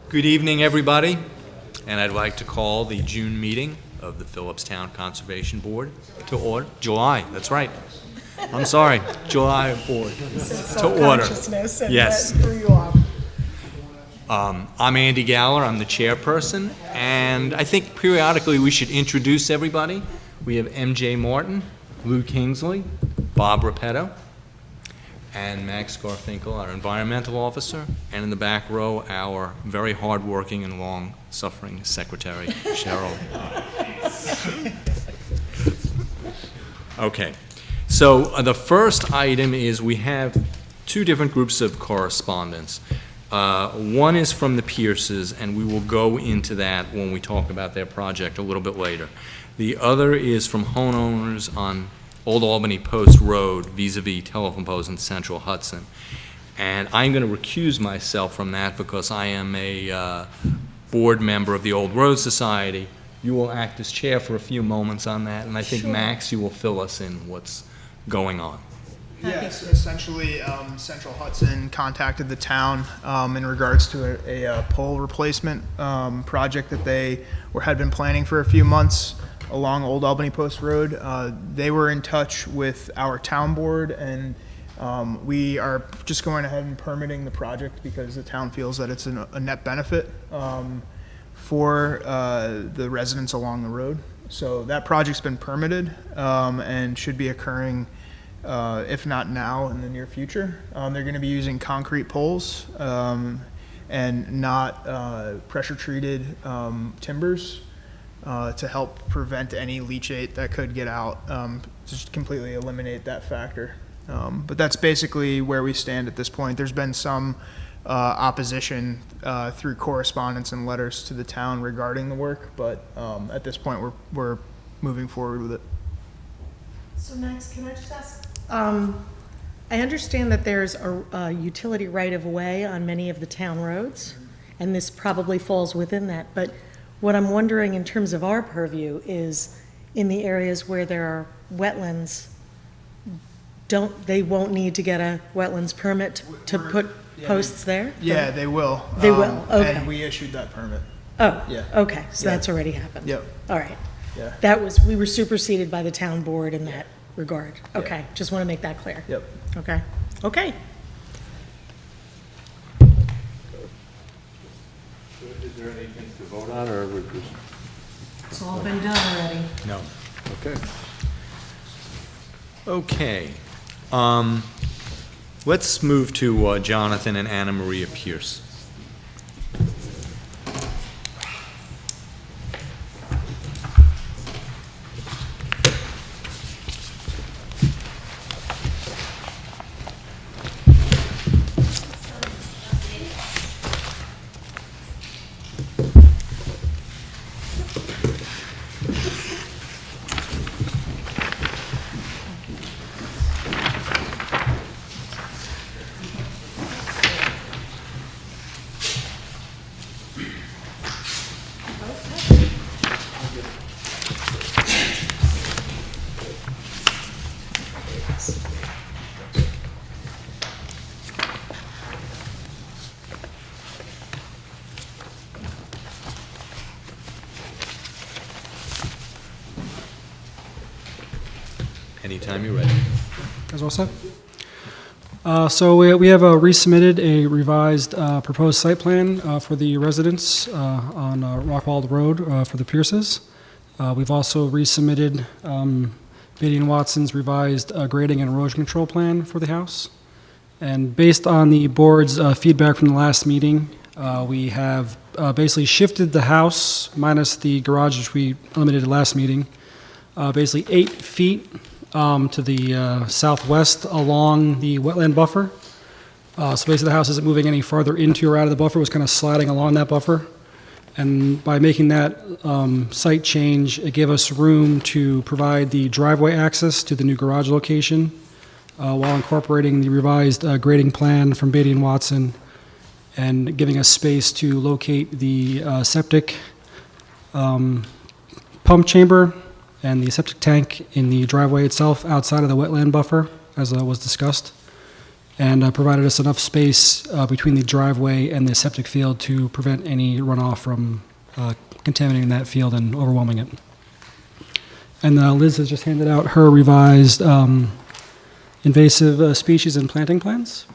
Good evening, everybody, and I'd like to call the June meeting of the Philipstown Conservation Board to order. July, that's right. I'm sorry, July board to order. Yes. I'm Andy Galler, I'm the chairperson, and I think periodically we should introduce everybody. We have MJ Morton, Lou Kingsley, Bob Rapetto, and Max Garfinkel, our environmental officer, and in the back row, our very hardworking and long-suffering secretary, Cheryl. Okay, so the first item is we have two different groups of correspondence. One is from the Pierces, and we will go into that when we talk about their project a little bit later. The other is from homeowners on Old Albany Post Rd, vis-a-vis telephone poles in Central Hudson. And I'm going to recuse myself from that because I am a board member of the Old Road Society. You will act as chair for a few moments on that, and I think, sure, Max, you will fill us in what's going on. Yes, essentially, Central Hudson contacted the town in regards to a pole replacement project that they had been planning for a few months along Old Albany Post Road. They were in touch with our town board, and we are just going ahead and permitting the project because the town feels that it's a net benefit for the residents along the road. So that project's been permitted and should be occurring, if not now, in the near future. They're going to be using concrete poles and not pressure-treated timbers to help prevent any leachate that could get out, just completely eliminate that factor. But that's basically where we stand at this point. There's been some opposition through correspondence and letters to the town regarding the work, but at this point we're moving forward with it. So Max, can I just ask, I understand that there's a utility right-of-way on many of the town roads, and this probably falls within that, but what I'm wondering in terms of our purview is in the areas where there are wetlands, they won't need to get a wetlands permit to put posts there? Yeah, they will. They will, okay. And we issued that permit. Oh, yeah. Okay, so Yeah. that's already happened. Yep. All right. Yeah. We were superseded by the town board in that regard. Okay, just want to make that clear. Yep. Okay. Okay. Is there anything to vote on, or we're just... It's all been done already. No. Okay. Okay. Let's move to Jonathan and Anna Maria Pierce. Anytime you're ready. As well said. So we have resubmitted a revised proposed site plan for the residents on Rockwald Road for the Pierces. We've also resubmitted Beatty & Watson's revised grading and erosion control plan for the house. And based on the board's feedback from the last meeting, we have basically shifted the house, minus the garage, which we eliminated last meeting, basically 8 feet to the southwest along the wetland buffer. So basically the house isn't moving any farther into or out of the buffer, it was kind of sliding along that buffer. And by making that site change, it gave us room to provide the driveway access to the new garage location while incorporating the revised grading plan from Beatty & Watson and giving us space to locate the septic pump chamber and the septic tank in the driveway itself outside of the wetland buffer, as was discussed. and provided us enough space between the driveway and the septic field to prevent any runoff from contaminating that field and overwhelming it. And Liz has just handed out her revised invasive species and planting plans.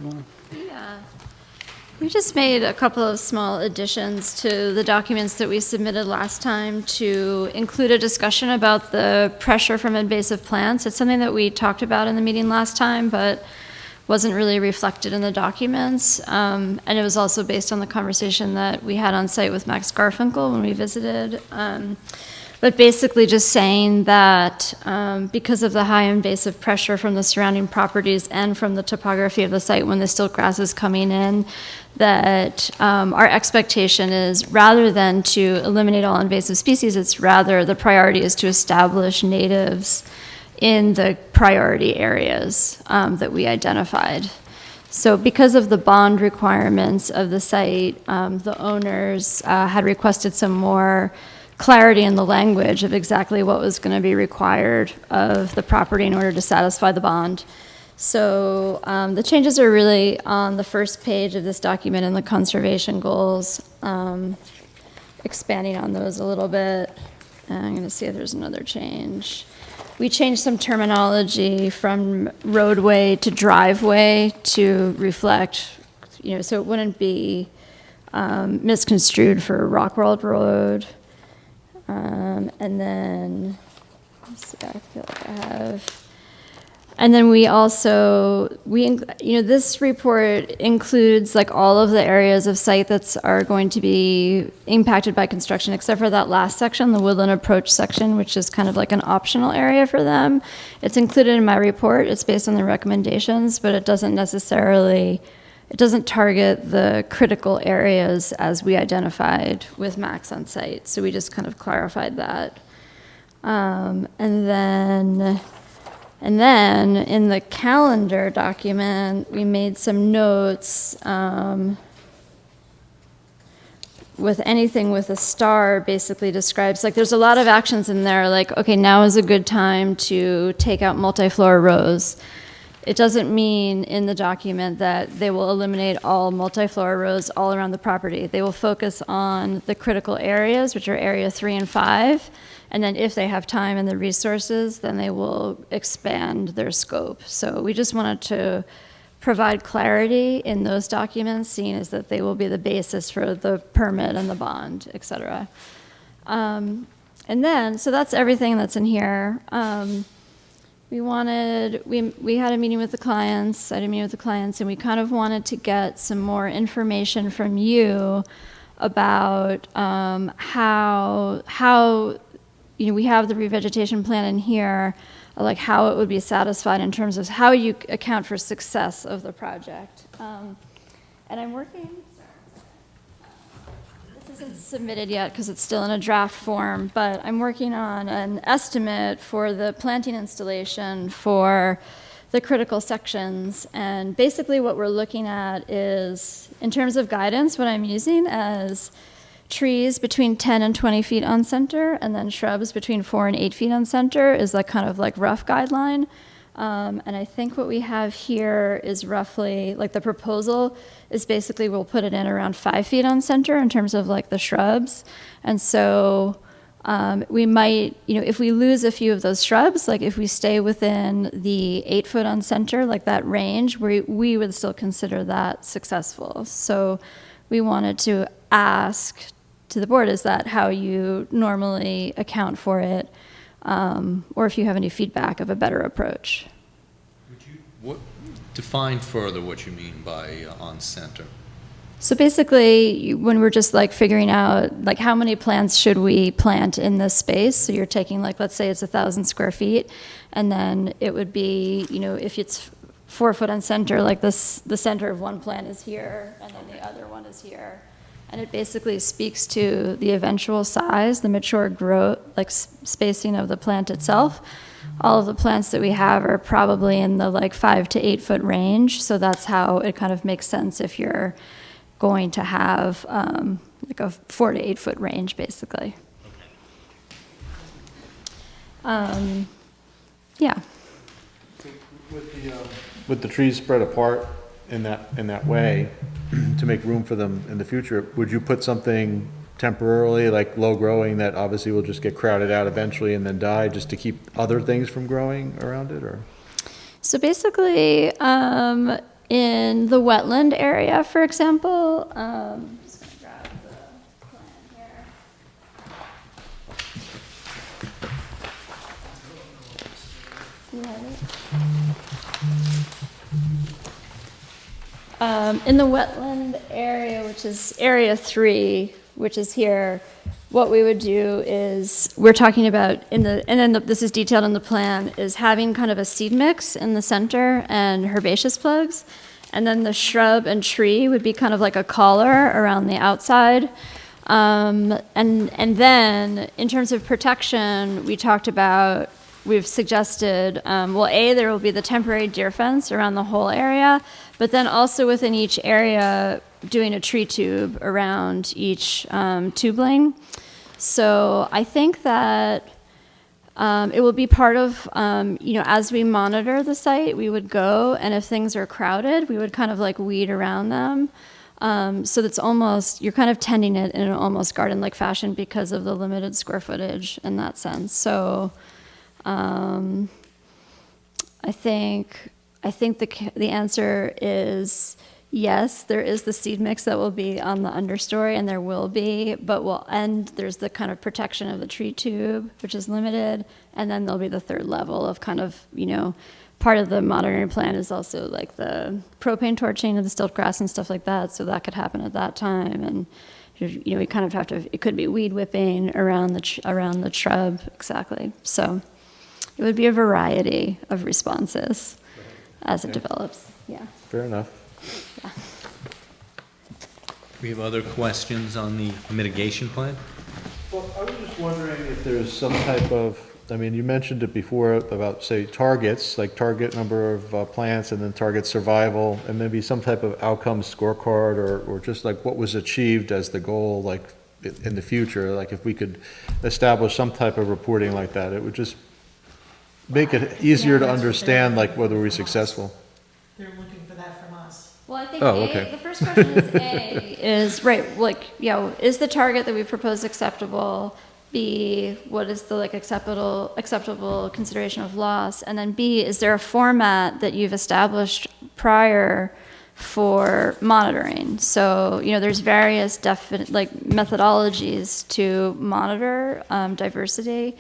Yeah. We just made a couple of small additions to the documents that we submitted last time to include a discussion about the pressure from invasive plants. It's something that we talked about in the meeting last time, but wasn't really reflected in the documents. And it was also based on the conversation that we had on site with Max Garfinkel when we visited. But basically just saying that because of the high invasive pressure from the surrounding properties and from the topography of the site when the stilt grass is coming in, that our expectation is rather than to eliminate all invasive species, it's rather the priority is to establish natives in the priority areas that we identified. So because of the bond requirements of the site, the owners had requested some more clarity in the language of exactly what was going to be required of the property in order to satisfy the bond. So the changes are really on the first page of this document in the conservation goals, expanding on those a little bit. And I'm going to see if there's another change. We changed some terminology from roadway to driveway to reflect, so it wouldn't be misconstrued for Rockwald Road. And then, let's see, I feel like I have. And then we also, this report includes like all of the areas of site that are going to be impacted by construction, except for that last section, the woodland approach section, which is kind of like an optional area for them. It's included in my report. It's based on the recommendations, but it doesn't target the critical areas as we identified with Max on site. So we just kind of clarified that. And then in the calendar document, we made some notes with anything with a star basically describes, like there's a lot of actions in there, like, okay, now is a good time to take out multi-floor rows. It doesn't mean in the document that they will eliminate all multi-floor rows all around the property. They will focus on the critical areas, which are area 3 and 5. And then if they have time and the resources, then they will expand their scope. So we just wanted to provide clarity in those documents, seeing as that they will be the basis for the permit and the bond, et cetera. And then, so that's everything that's in here. We had a meeting with the clients, I had a meeting with the clients, and we kind of wanted to get some more information from you about how we have the revegetation plan in here, like how it would be satisfied in terms of how you account for success of the project. And I'm working, this isn't submitted yet because it's still in a draft form, but I'm working on an estimate for the planting installation for the critical sections. And basically what we're looking at is, in terms of guidance, what I'm using as trees between 10 and 20 feet on center, and then shrubs between 4 and 8 feet on center is like kind of like rough guideline. And I think what we have here is roughly, like the proposal is basically we'll put it in around 5 feet on center in terms of like the shrubs. And so we might, if we lose a few of those shrubs, like if we stay within the 8 foot on center, like that range, we would still consider that successful. So we wanted to ask to the board, is that how you normally account for it? Or if you have any feedback of a better approach. Define further what you mean by on center. So basically, when we're just like figuring out like how many plants should we plant in this space, so you're taking like, let's say it's 1,000 square feet, and then it would be, if it's 4 foot on center, like this, the center of one plant is here, and then the other one is here. And it basically speaks to the eventual size, the mature growth, like spacing of the plant itself. All of the plants that we have are probably in the like 5 to 8 foot range. So that's how it kind of makes sense if you're going to have like a 4 to 8 foot range, basically. With the trees spread apart, in that way, to make room for them in the future, would you put something temporarily, like low growing, that obviously will just get crowded out eventually and then die, just to keep other things from growing around it, or? So basically, in the wetland area, for example, I'm just gonna grab the plan here. You have it? In the wetland area, which is area 3, which is here, what we would do is, we're talking about this is detailed in the plan, is having kind of a seed mix in the center and herbaceous plugs. And then the shrub and tree would be kind of like a collar around the outside. And then in terms of protection, we've suggested, there will be the temporary deer fence around the whole area, but then also within each area, doing a tree tube around each tubing. So I think that it will be part of, as we monitor the site, we would go, and if things are crowded, we would kind of like weed around them. So that's almost, you're kind of tending it in an almost garden-like fashion because of the limited square footage in that sense. So I think the answer is yes, there is the seed mix that will be on the understory, and there will be, but there's the kind of protection of the tree tube, which is limited, and then there'll be the third level of kind of, part of the monitoring plan is also like the propane torching of the stilt grass and stuff like that, so that could happen at that time, and we kind of have to, it could be weed whipping around the shrub, exactly. So it would be a variety of responses as it develops, yeah. Fair enough. We have other questions on the mitigation plan? Well, I was just wondering if there's some type of, you mentioned it before about, say, targets, like target number of plants and then target survival, and maybe some type of outcome scorecard, or just like what was achieved as the goal, like in the future. Like if we could establish some type of reporting like that, it would just make it easier to understand, like whether we're successful. They're looking for that from us. Well, I think okay. the first question is right, is the target that we propose acceptable? B, what is the acceptable consideration of loss? And then B, is there a format that you've established prior for monitoring? So, there's various methodologies to monitor diversity.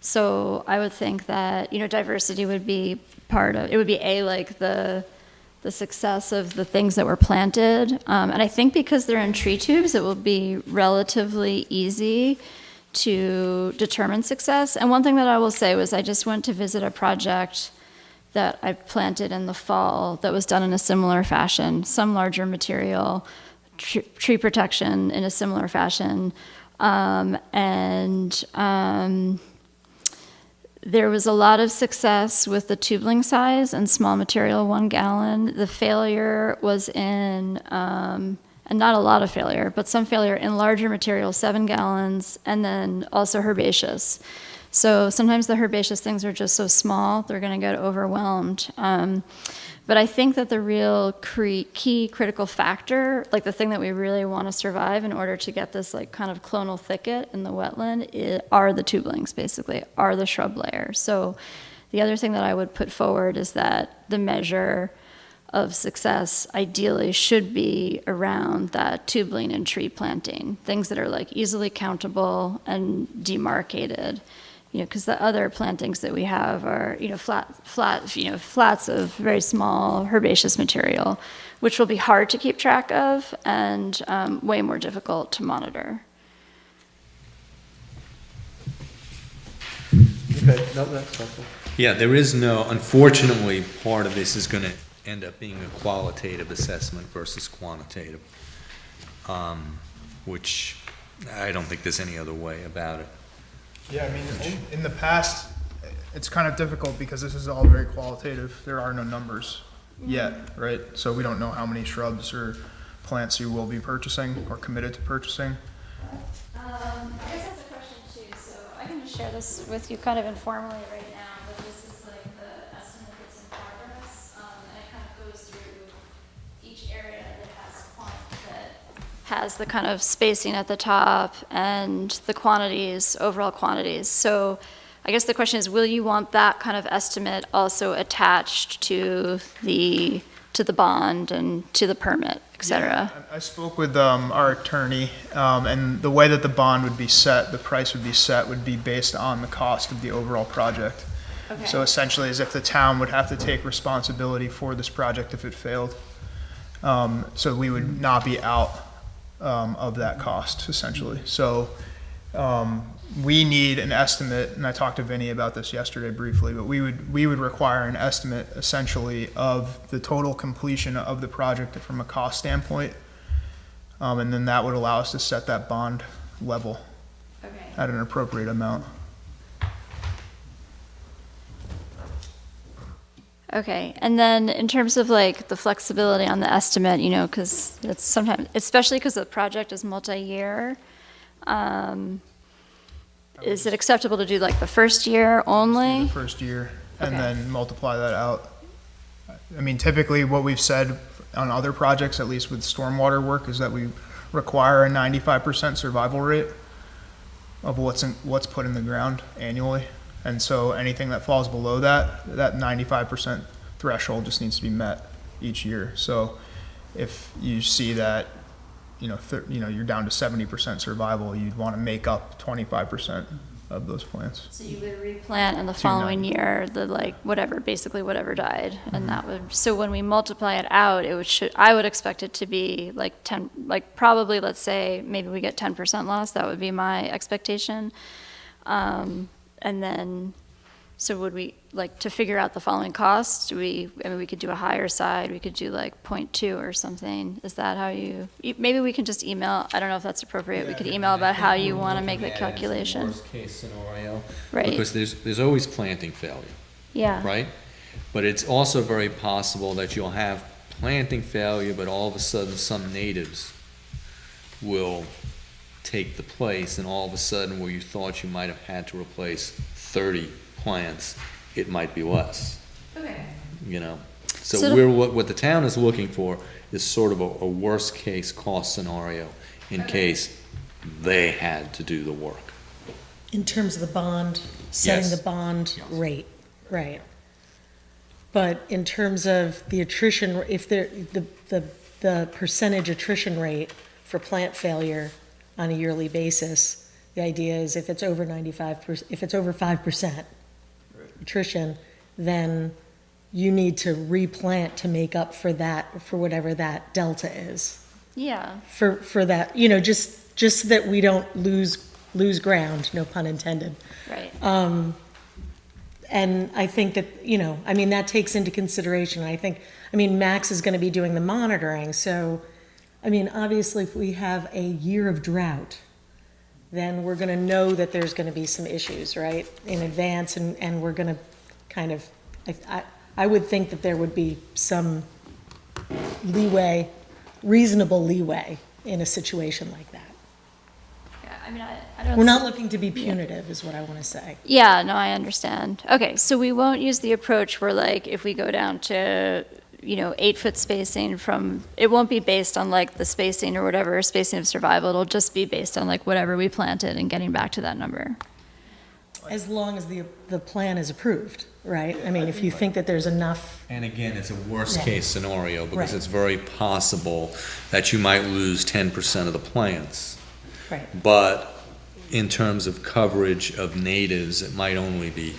So I would think that, diversity would be the success of the things that were planted. And I think because they're in tree tubes, it will be relatively easy to determine success. And one thing that I will say was I just went to visit a project that I planted in the fall that was done in a similar fashion, some larger material, tree protection in a similar fashion. There was a lot of success with the tubeling size and small material, 1 gallon. The failure was in, and not a lot of failure, but some failure in larger material, 7 gallons, and then also herbaceous. So sometimes the herbaceous things are just so small, they're gonna get overwhelmed. But I think that the real key critical factor, like the thing that we really want to survive in order to get this kind of clonal thicket in the wetland are the tubulings, basically, are the shrub layer. So the other thing that I would put forward is that the measure of success ideally should be around that tubing and tree planting, things that are easily countable and demarcated. Because the other plantings that we have are, flats of very small herbaceous material, which will be hard to keep track of and way more difficult to monitor. Okay, no, that's helpful. Yeah, unfortunately, part of this is going to end up being a qualitative assessment versus quantitative, which I don't think there's any other way about it. Yeah, in the past, it's kind of difficult because this is all very qualitative. There are no numbers yet, right? So we don't know how many shrubs or plants you will be purchasing or committed to purchasing. I guess that's a question too, so I can just share this with you kind of informally right now, but this is the estimate that's in progress, and it kind of goes through has the kind of spacing at the top and the quantities, overall quantities. So I guess the question is, will you want that kind of estimate also attached to the bond and to the permit, et cetera? I spoke with our attorney, and the way that the bond would be set, the price would be set, would be based on the cost of the overall project. Okay. So essentially, as if the town would have to take responsibility for this project if it failed. So we would not be out of that cost, essentially. So we need an estimate, and I talked to Vinny about this yesterday briefly, but we would require an estimate essentially of the total completion of the project from a cost standpoint. And then that would allow us to set that bond level at an appropriate amount. Okay, and then in terms of like the flexibility on the estimate, you know, because it's sometimes, especially because the project is multi-year, is it acceptable to do like the first year only? The first year, and Okay. then multiply that out. I mean, typically what we've said on other projects, at least with stormwater work, is that we require a 95% survival rate of what's put in the ground annually. And so anything that falls below that 95% threshold just needs to be met each year. So if you see that, you're down to 70% survival, you'd want to make up 25% of those plants. So you would replant in the following year, basically whatever died, and that would, so when we multiply it out, I would expect it to be like 10, like probably, let's say, maybe we get 10% loss, that would be my expectation. And then, so would we, like, to figure out the following costs, we could do a higher side, we could do like 0.2 or something. Is that how maybe we can just email, I don't know if that's appropriate, we could email about how you want to make the calculation. Worst case scenario. Right. Because there's always planting failure, Yeah. right? But it's also very possible that you'll have planting failure, but all of a sudden some natives will take the place, and all of a sudden where you thought you might have had to replace 30 plants, it might be less. Okay. So So- what the town is looking for is sort of a worst case cost scenario in case they had to do the work. In terms of the bond, setting Yes. the bond Yes. rate, right. But in terms of the attrition, if the percentage attrition rate for plant failure on a yearly basis, the idea is if it's over 95%, if it's over 5% attrition, then you need to replant to make up for that, for whatever that delta is. Yeah. For that, just so that we don't lose ground, no pun intended. Right. And I think that, that takes into consideration, Max is gonna be doing the monitoring, so, obviously, if we have a year of drought, then we're gonna know that there's gonna be some issues, right, in advance, and we're gonna kind of, I would think that there would be some leeway, reasonable leeway in a situation like that. Yeah, I don't. We're not looking to be punitive, is what I wanna say. Yeah, no, I understand. Okay, so we won't use the approach where, like, if we go down to 8-foot spacing it won't be based on like the spacing or whatever, spacing of survival, it'll just be based on like whatever we planted and getting back to that number. As long as the plan is approved, right? If you think that there's enough, And again, it's a worst Right. case scenario because Right. it's very possible that you might lose 10% of the plants. right, But in terms of coverage of natives, it might only be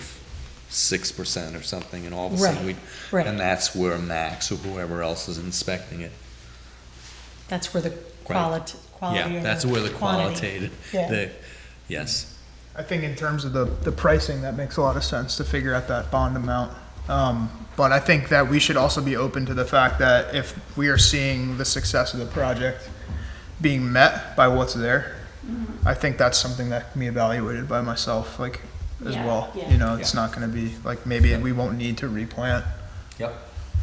6% or something, and all of a sudden Right, right. and that's where Max or whoever else is inspecting it. that's where the quality Yeah, and that's where the quantity. Yeah. Yes. I think in terms of the pricing, that makes a lot of sense to figure out that bond amount. But I think that we should also be open to the fact that if we are seeing the success of the project being met by what's there, I think that's something that can be evaluated by myself, as Yeah. well. Yeah. It's not gonna be, maybe we won't need to replant Yep.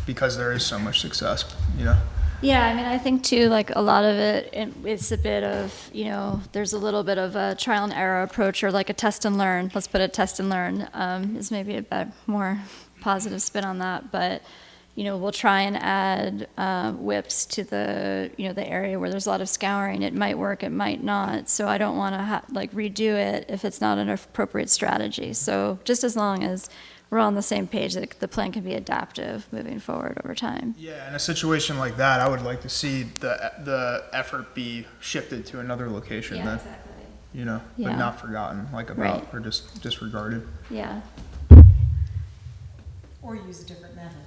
because there is so much success, Yeah, I think too, like a lot of it's a bit of, there's a little bit of a trial and error approach or like a test and learn. Let's put a test and learn is maybe a bit more positive spin on that. But, we'll try and add whips to the, the area where there's a lot of scouring. It might work, it might not. So I don't want to redo it if it's not an appropriate strategy. So just as long as we're all on the same page, that the plan can be adaptive moving forward over time. Yeah, in a situation like that, I would like to see the effort be shifted to another location then, exactly. but Yeah. not forgotten, Right. or just disregarded. Yeah. Or use a different method.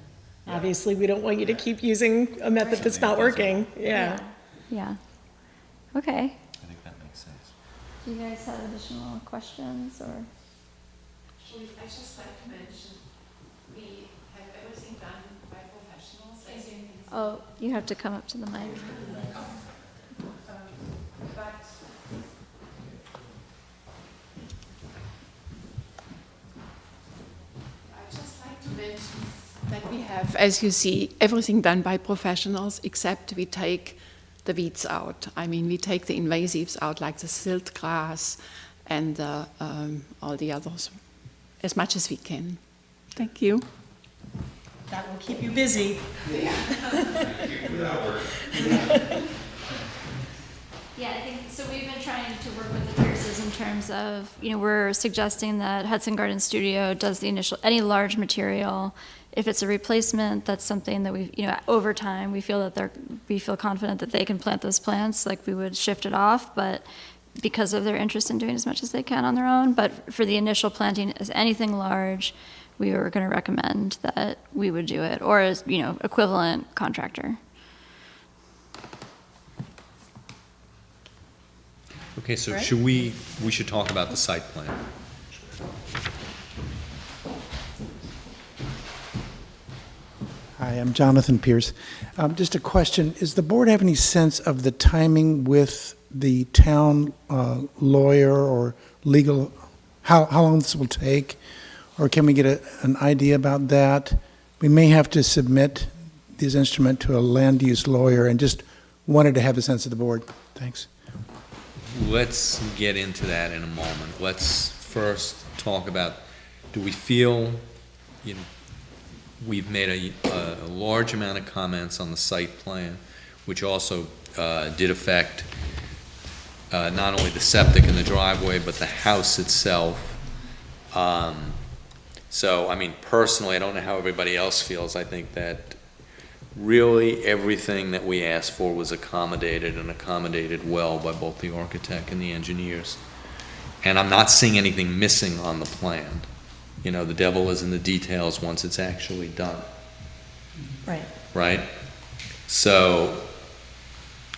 Obviously, we don't want you to keep using a method that's not working. Yeah. Yeah. Okay. I think that makes sense. Do you guys have additional questions or? I'd just like to mention, we have everything done by professionals, as you can Oh, you have to come up to the mic. but I'd just like to mention that we have, as you see, everything done by professionals, except we take the weeds out. I mean, we take the invasives out, like the silt grass and all the others, as much as we can. Thank you. That will keep you busy. Yeah, I think, so we've been trying to work with the Pierces in terms of, we're suggesting that Hudson Garden Studio does the initial, any large material. If it's a replacement, that's something that we, over time, we feel confident that they can plant those plants, like we would shift it off, but because of their interest in doing as much as they can on their own. But for the initial planting, as anything large, we were going to recommend that we would do it, or as, equivalent contractor. Okay, so Right. we should talk about the site plan. Hi, I'm Jonathan Pierce. Just a question, is the board have any sense of the timing with the town lawyer or legal, how long this will take? Or can we get an idea about that? We may have to submit this instrument to a land use lawyer, and just wanted to have a sense of the board. Thanks. Let's get into that in a moment. Let's first talk about, do we feel, we've made a large amount of comments on the site plan, which also did affect not only the septic and the driveway, but the house itself. So, I mean, personally, I don't know how everybody else feels. I think that really everything that we asked for was accommodated, and accommodated well by both the architect and the engineers. And I'm not seeing anything missing on the plan. The devil is in the details once it's actually done. Right. Right? So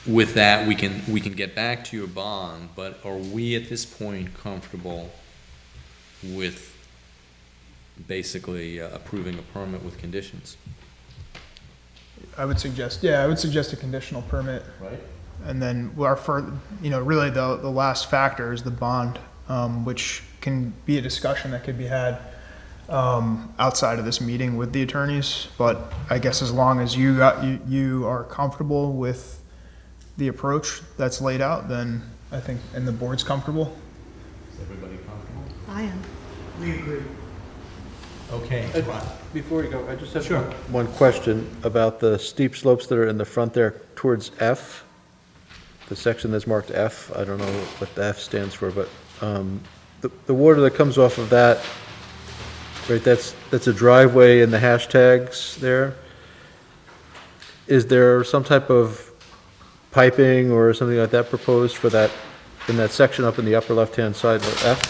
with that, we can get back to your bond, but are we at this point comfortable with basically approving a permit with conditions? I would suggest a conditional permit. Right. And then really the last factor is the bond, which can be a discussion that could be had outside of this meeting with the attorneys. But I guess as long as you are comfortable with the approach that's laid out, then I think, and the board's comfortable. Is everybody comfortable? I am. We agree. Okay. Before you go, I just have Sure. one question about the steep slopes that are in the front there towards F. The section that's marked F, I don't know what the F stands for, but the water that comes off of that, right, that's a driveway in the hashtags there. Is there some type of piping or something like that proposed for that, in that section up in the upper left-hand side of F?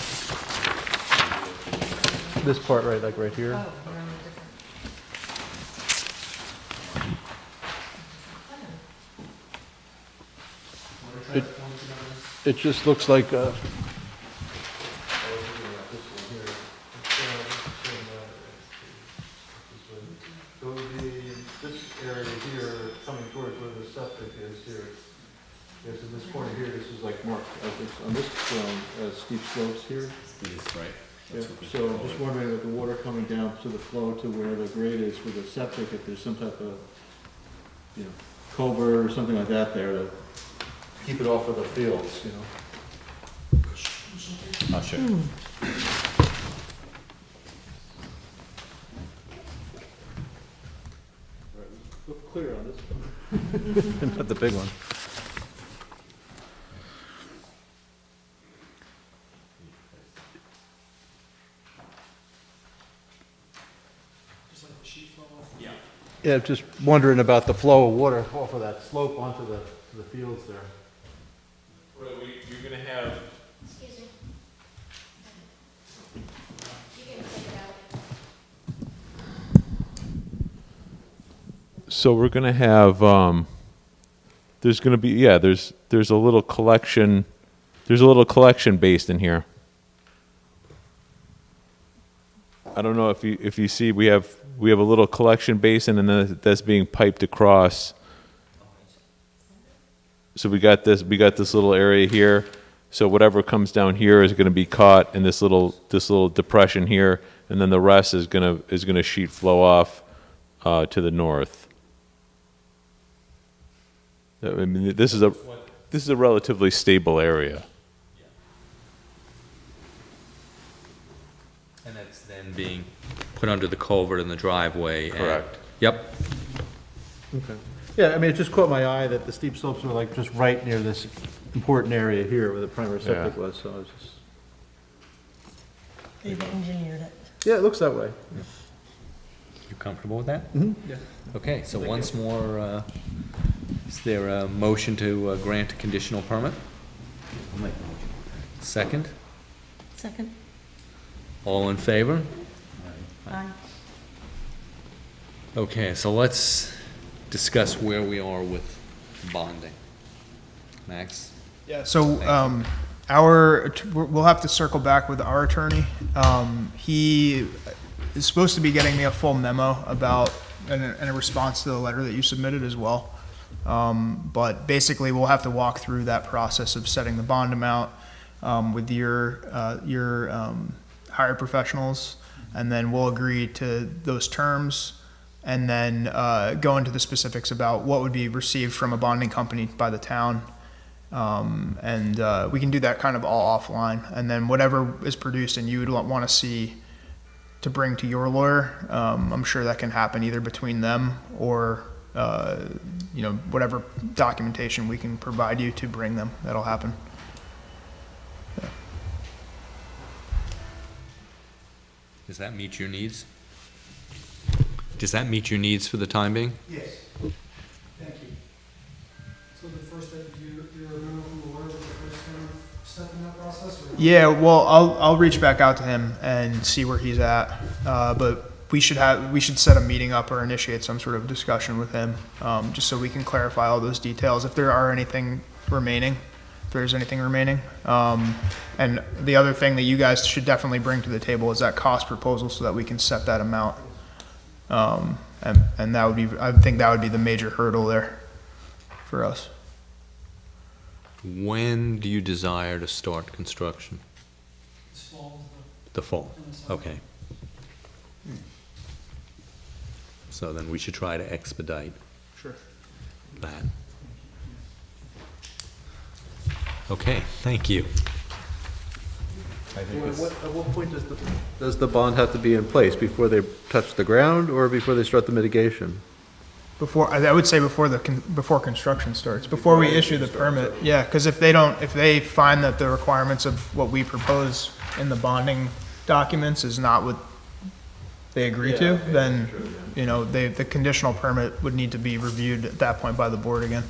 This part, right, like right here? It just looks like, so this area here, coming towards where the septic is here, yes, in this corner here, this is like marked, on this as steep slopes here. Yes, right. Yeah, so I'm just wondering with the water coming down to the flow to where the grade is for the septic, if there's some type of, culvert or something like that there to keep it off of the fields, Oh, sure. Not the big one. Yeah, just wondering about the flow of water off of that slope onto the fields there. Well, you're gonna have, Excuse me. You can take it out. so we're gonna have, there's gonna be, yeah, there's a little collection based in here. I don't know if you see, we have a little collection basin, and then that's being piped across. So we got this little area here. So whatever comes down here is going to be caught in this little depression here, and then the rest is going to sheet flow off to the north. I mean, this is a relatively stable area. And that's then being put under the culvert in the driveway. Correct. Yep. Okay. Yeah, I mean, it just caught my eye that the steep slopes were like just right near this important area here where the primary septic Yeah. was, so I was just, They've engineered it. yeah, it looks that way. You comfortable with that? Mm-hmm. Yeah. Okay, so once more, is there a motion to grant a conditional permit? Second? Second? All in favor? Aye. Okay, so let's discuss where we are with bonding. Max? Yeah, so, we'll have to circle back with our attorney. He is supposed to be getting me a full memo about, and a response to the letter that you submitted as well. But basically, we'll have to walk through that process of setting the bond amount, with your hired professionals, and then we'll agree to those terms, and then go into the specifics about what would be received from a bonding company by the town. And we can do that kind of all offline, and then whatever is produced and you would want to see to bring to your lawyer, I'm sure that can happen either between them or whatever documentation we can provide you to bring them, that'll happen. Does that meet your needs? Does that meet your needs for the time being? Yes. Thank you. So the first step, you're removing from the lawyer with the first step in that process? Or? Yeah, well, I'll reach back out to him and see where he's at. But we should set a meeting up or initiate some sort of discussion with him, just so we can clarify all those details if there are anything remaining. If there's anything remaining. And the other thing that you guys should definitely bring to the table is that cost proposal so that we can set that amount. And that would be, I think that would be the major hurdle there for us. When do you desire to start construction? This fall The fall, in the summer. okay. So then we should try to expedite Sure. that. Okay, thank you. At what point does the bond have to be in place? Before they touch the ground or before they start the mitigation? Before, I would say before construction starts, before we issue the permit, yeah, because if they find that the requirements of what we propose in the bonding documents is not what they agree to, then, the conditional permit would need to be reviewed at that point by the board again.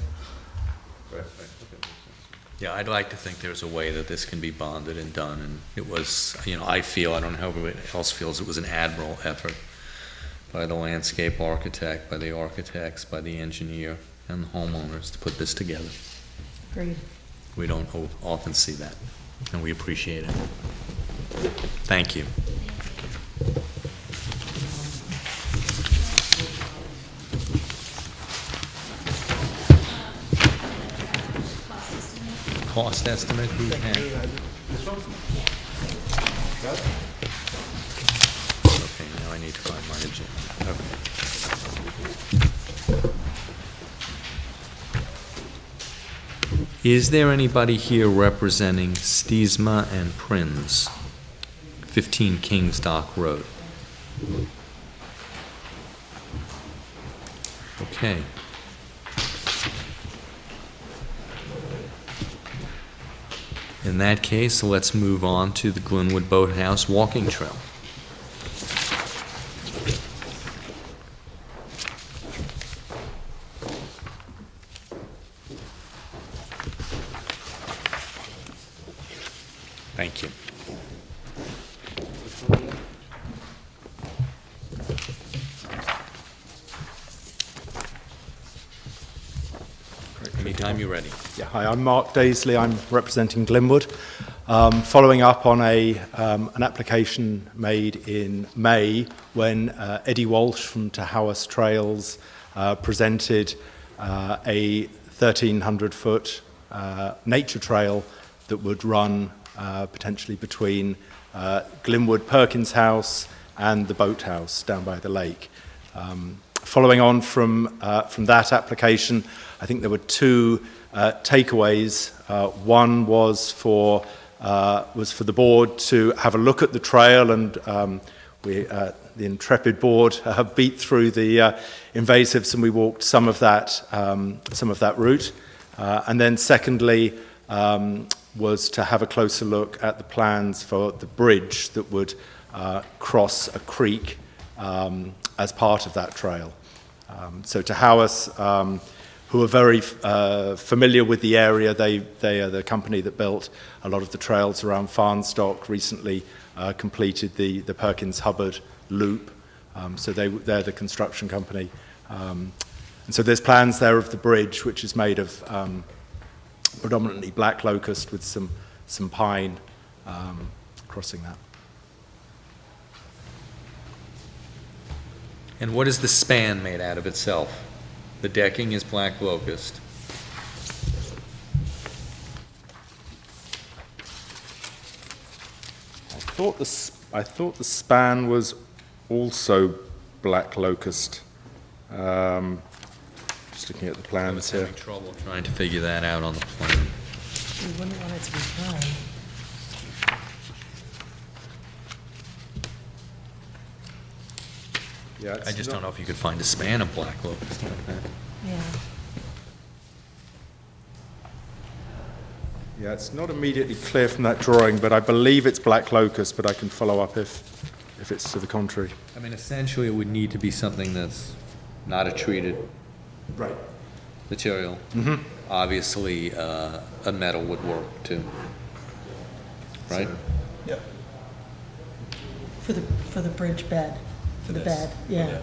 Yeah, I'd like to think there's a way that this can be bonded and done, and it was, I feel, I don't know how everybody else feels, it was an admirable effort by the landscape architect, by the architects, by the engineer, and the homeowners to put this together. Agreed. We don't often see that, and we appreciate it. Thank you. Cost estimate, who had? Okay, now I need to find my agenda. Okay. Is there anybody here representing Steensma and Prins, 15 Kings Dock Road? Okay. In that case, let's move on to the Glynwood Boathouse walking trail. Thank you. Anytime you're ready. Yeah, hi, I'm Mark Daisley. I'm representing Glynwood. Following up on an application made in May when Eddie Walsh from Tahowas Trails presented a 1,300-foot nature trail that would run potentially between Glynwood Perkins House and the Boathouse down by the lake. Following on from that application, I think there were two takeaways. One was for the board to have a look at the trail, and the intrepid board beat through the invasives, and we walked some of that route. And then secondly, was to have a closer look at the plans for the bridge that would cross a creek as part of that trail. So Tahowas, who are very familiar with the area, they are the company that built a lot of the trails around Farnstock, recently completed the Perkins Hubbard loop. So they're the construction company. And so there's plans there of the bridge, which is made of predominantly black locust with some pine crossing that. And what is the span made out of itself? The decking is black locust. I thought the span was also black locust. Just looking at the I plans was here. having trouble trying to figure that out on the plan. We wouldn't want it to be dry. Yeah, I just don't know if you could find a span of black locust like that. Yeah. Yeah, it's not immediately clear from that drawing, but I believe it's black locust, but I can follow up if it's to the contrary. I mean, essentially, it would need to be something that's not a treated Right. material. Obviously, a metal would work too. Right? Yep. For the bridge bed, for the bed, yeah.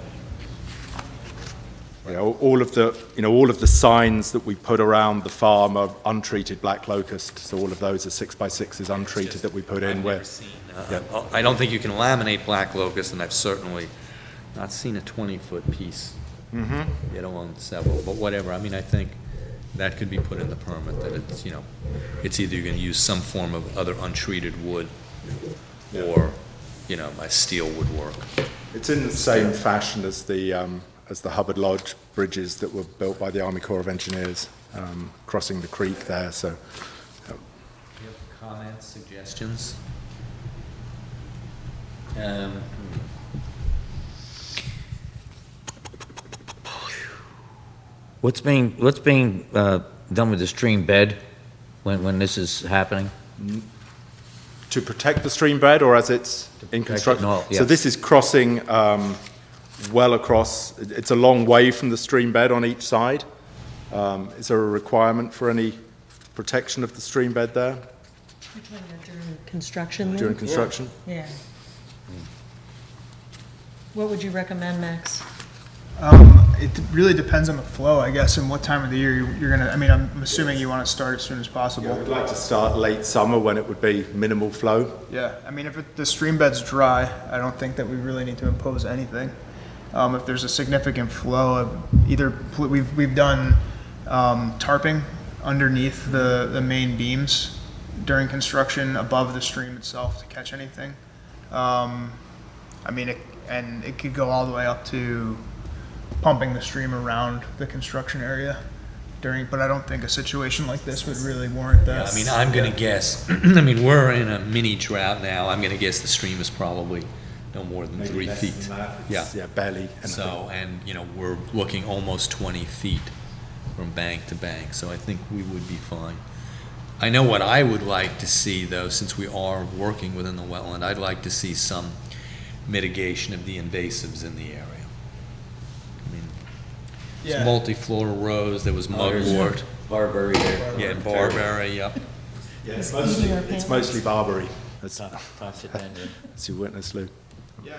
Yeah, all of the signs that we put around the farm are untreated black locust. So all of those are 6x6s untreated that we put in. I've Where never seen, I don't think you can laminate black locust, and I've certainly not seen a 20-foot piece. On several, but whatever. I mean, I think that could be put in the permit, that it's, it's either you're going to use some form of other untreated wood, or, a steel would work. it's in the same fashion as the Hubbard Lodge bridges that were built by the Army Corps of Engineers, crossing the creek there. So, Do you have comments, suggestions? What's being done with the stream bed when this is happening? to protect the stream bed, or as it's in construction? No, yeah. So this is crossing well across. It's a long way from the stream bed on each side. Is there a requirement for any protection of the stream bed there You're talking about during construction then? during construction? Yeah. What would you recommend, Max? It really depends on the flow, I guess, and what time of the year you're gonna, I'm assuming you wanna start as soon as possible. Yeah, we'd like to start late summer when it would be minimal flow. Yeah, if the stream bed's dry, I don't think that we really need to impose anything. If there's a significant flow, we've done tarping underneath the main beams during construction above the stream itself to catch anything. It could go all the way up to pumping the stream around the construction area but I don't think a situation like this would really warrant that. I'm gonna guess, we're in a mini drought now. I'm gonna guess the stream is probably no more than 3 feet. Yeah, barely anything. So, and, we're looking almost 20 feet from bank to bank, so I think we would be fine. I know what I would like to see, though, since we are working within the wetland, I'd like to see some mitigation of the invasives in the area. I mean, it's Yeah. multi-floral rose, there was mugwort, Barberry there. yeah, barberry, yep. Yeah, it's Eating mostly, our it's pancakes. mostly Barbary, as Toss it down there. you witness, Lou. Yeah,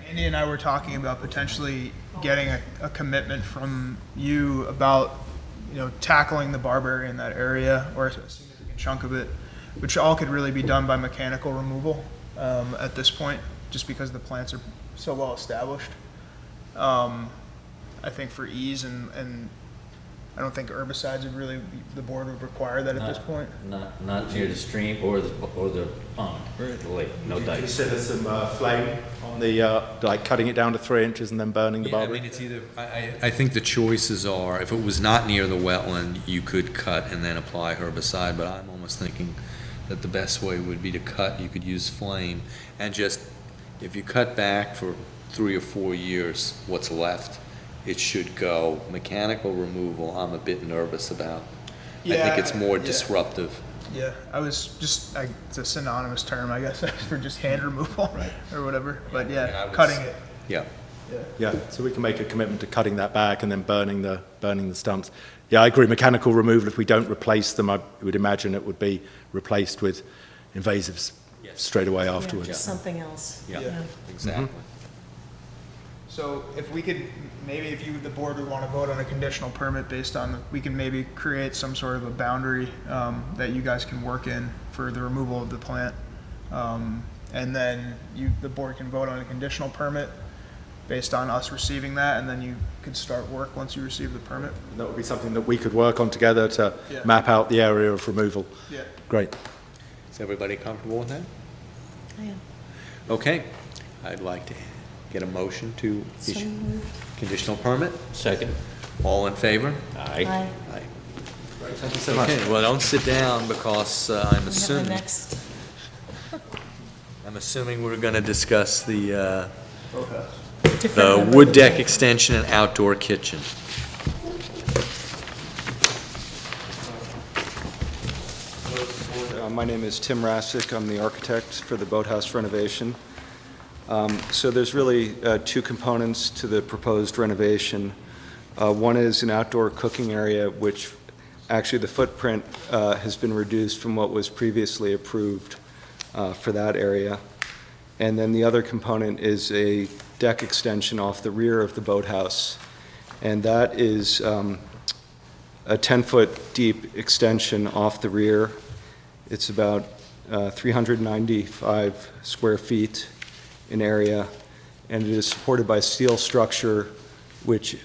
Andy and I were talking about potentially getting a commitment from you about, tackling the barberry in that area, or a significant chunk of it, which all could really be done by mechanical removal at this point, just because the plants are so well established. I think for ease and I don't think herbicides would really, the board would require that at this point. Not near the stream or the pond, or the lake, no dikes. Consider some flame on the, like cutting it down to 3 inches and then burning the Yeah, I Barbary? mean, it's either, I think the choices are, if it was not near the wetland, you could cut and then apply herbicide, but I'm almost thinking that the best way would be to cut, you could use flame, and just, if you cut back for 3 or 4 years, what's left, it should go. Mechanical removal, I'm a bit nervous about. I think it's more disruptive. Yeah, I was just, it's a synonymous term, I guess, for just hand removal or whatever, but I was- cutting it. Yeah. Yeah, so we can make a commitment to cutting that back and then burning the stumps. Yeah, I agree, mechanical removal, if we don't replace them, I would imagine it would be replaced with invasives straight away afterwards. Yeah, something else. Yeah. Yeah. Exactly. So if we could, maybe if the board would want to vote on a conditional permit based on, we can maybe create some sort of a boundary that you guys can work in for the removal of the plant. And then the board can vote on a conditional permit based on us receiving that, and then you could start work once you receive the permit. That would be something that we could work on together to Yeah. map out the area of removal. Yeah. Great. Is everybody comfortable with that? I am. Okay. I'd like to get a motion to So issue moved. conditional permit. Second. All in favor? Aye. Aye. Aye. Thank you so much. Okay, well, don't sit down because I'm We have the assuming, next. we're going to discuss the different wood deck extension and outdoor kitchen. My name is Tim Rassick. I'm the architect for the Boathouse renovation. So there's really two components to the proposed renovation. One is an outdoor cooking area, which actually the footprint has been reduced from what was previously approved for that area. And then the other component is a deck extension off the rear of the boathouse. And that is a 10-foot deep extension off the rear. It's about 395 square feet in area, and it is supported by steel structure, which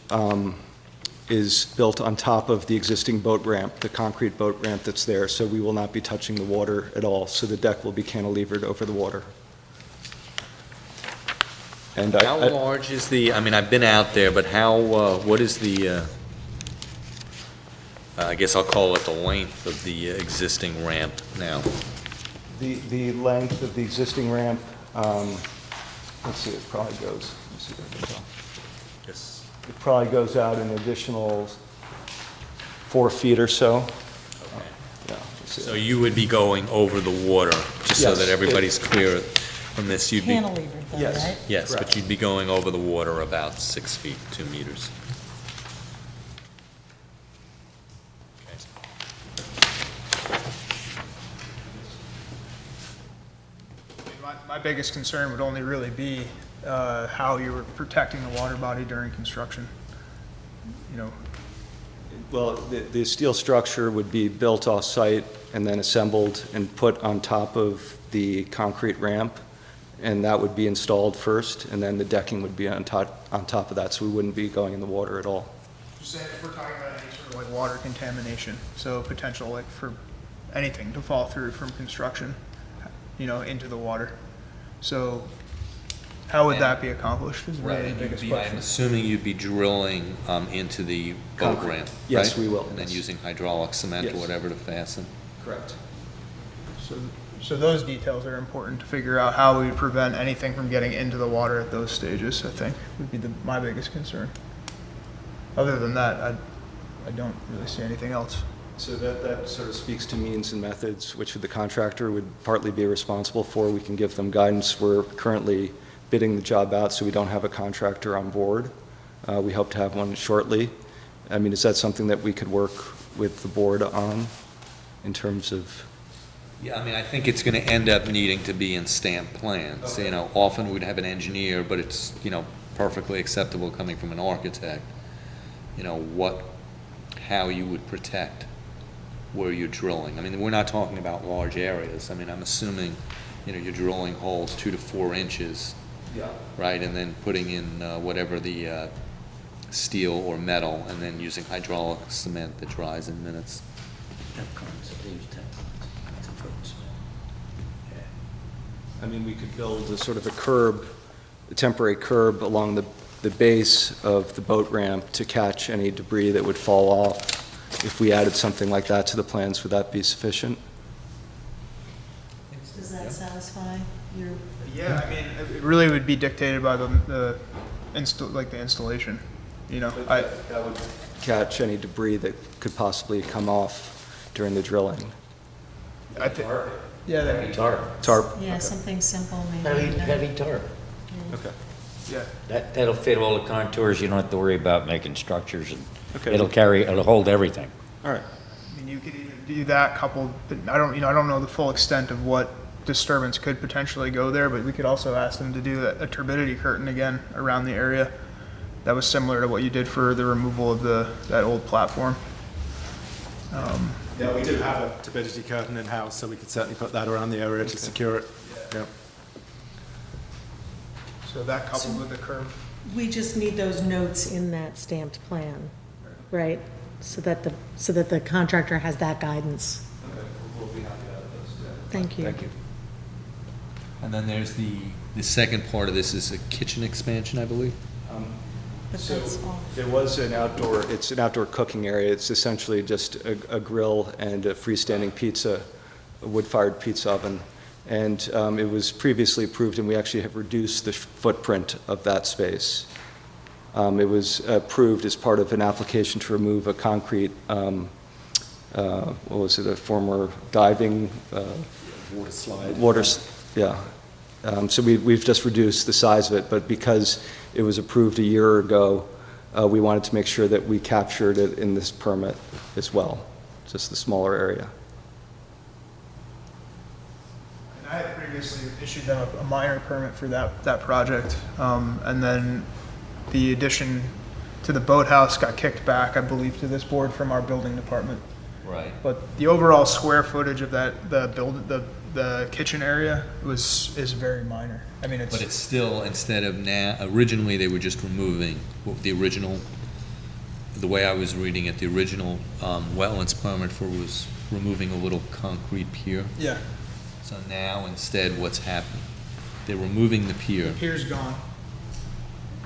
is built on top of the existing boat ramp, the concrete boat ramp that's there, so we will not be touching the water at all, so the deck will be cantilevered over the water. And How large is the, I've been out there, but what is the, I guess I'll call it the length of the existing ramp now? The length of the existing ramp, let's see, it probably goes, let's see if I can tell. Yes. It probably goes out an additional 4 feet or so. Yeah, let's see. So you would be going over the water, just so Yes, that everybody's clear from this, you'd be, Cantilevered though, Yes. right? yes, but Correct. you'd be going over the water about 6 feet, 2 meters. My biggest concern would only really be how you were protecting the water body during construction. Well, the steel structure would be built off-site and then assembled and put on top of the concrete ramp, and that would be installed first, and then the decking would be on top of that, so we wouldn't be going in the water at all. Just saying, if we're talking about any sort of like water contamination, so potential like for anything to fall through from construction, into the water. So how would that be accomplished is really the biggest I'm question. assuming you'd be drilling into the boat Concrete. ramp, Yes, right? we will, And then yes. using hydraulic cement or Yes. whatever to fasten. Correct. So those details are important to figure out how we would prevent anything from getting into the water at those stages, I think, would be my biggest concern. Other than that, I don't really see anything else. So that sort of speaks to means and methods, which the contractor would partly be responsible for. We can give them guidance. We're currently bidding the job out, so we don't have a contractor on board. We hope to have one shortly. I mean, is that something that we could work with the board on in terms of? Yeah, I mean, I think it's going to end up needing to be in stamped plans. You know, often we'd have an engineer, but it's, you know, perfectly acceptable coming from an architect. You know, how you would protect where you're drilling. I mean, we're not talking about large areas. I mean, I'm assuming, you know, you're drilling holes 2 to 4 inches. Yeah. Right, and then putting in whatever the steel or metal, and then using hydraulic cement that dries in minutes. I mean, we could build a sort of a temporary curb along the base of the boat ramp to catch any debris that would fall off. If we added something like that to the plans, would that be sufficient? Does that satisfy your? Yeah, I mean, it really would be dictated by the installation, you know. That would catch any debris that could possibly come off during the drilling. I think. Yeah, that'd be Tarp. Tarp? Yeah, something simple maybe. Heavy tarp. Okay. Yeah. That'll fit all the contours, you don't have to worry about making structures, and Okay. it'll hold everything. All right. I mean, you could either do that coupled, but I don't know the full extent of what disturbance could potentially go there, but we could also ask them to do a turbidity curtain again around the area. That was similar to what you did for the removal of that old platform. Yeah, we do have a turbidity curtain in-house, so we could certainly put that around the area to secure it. Yeah. So that coupled with the curb. We just need those notes in that stamped plan, right? So that the contractor has that guidance. Okay, we'll be happy to have those. Thank you. Thank you. And then there's the second part of this is a kitchen expansion, I believe? But So that's off. there was it's an outdoor cooking area. It's essentially just a grill and a freestanding a wood-fired pizza oven. And it was previously approved, and we actually have reduced the footprint of that space. It was approved as part of an application to remove a concrete, a former diving? Water slide. Yeah. So we've just reduced the size of it, but because it was approved a year ago, we wanted to make sure that we captured it in this permit as well, just the smaller area. And I had previously issued them a minor permit for that project, and then the addition to the boathouse got kicked back, I believe, to this board from our building department. Right. But the overall square footage of the kitchen area is very minor. I mean, But it's still, instead of originally they were just removing the way I was reading it, the original wetlands permit was removing a little concrete pier. yeah, So now instead what's happening? They're removing the pier. the pier's gone.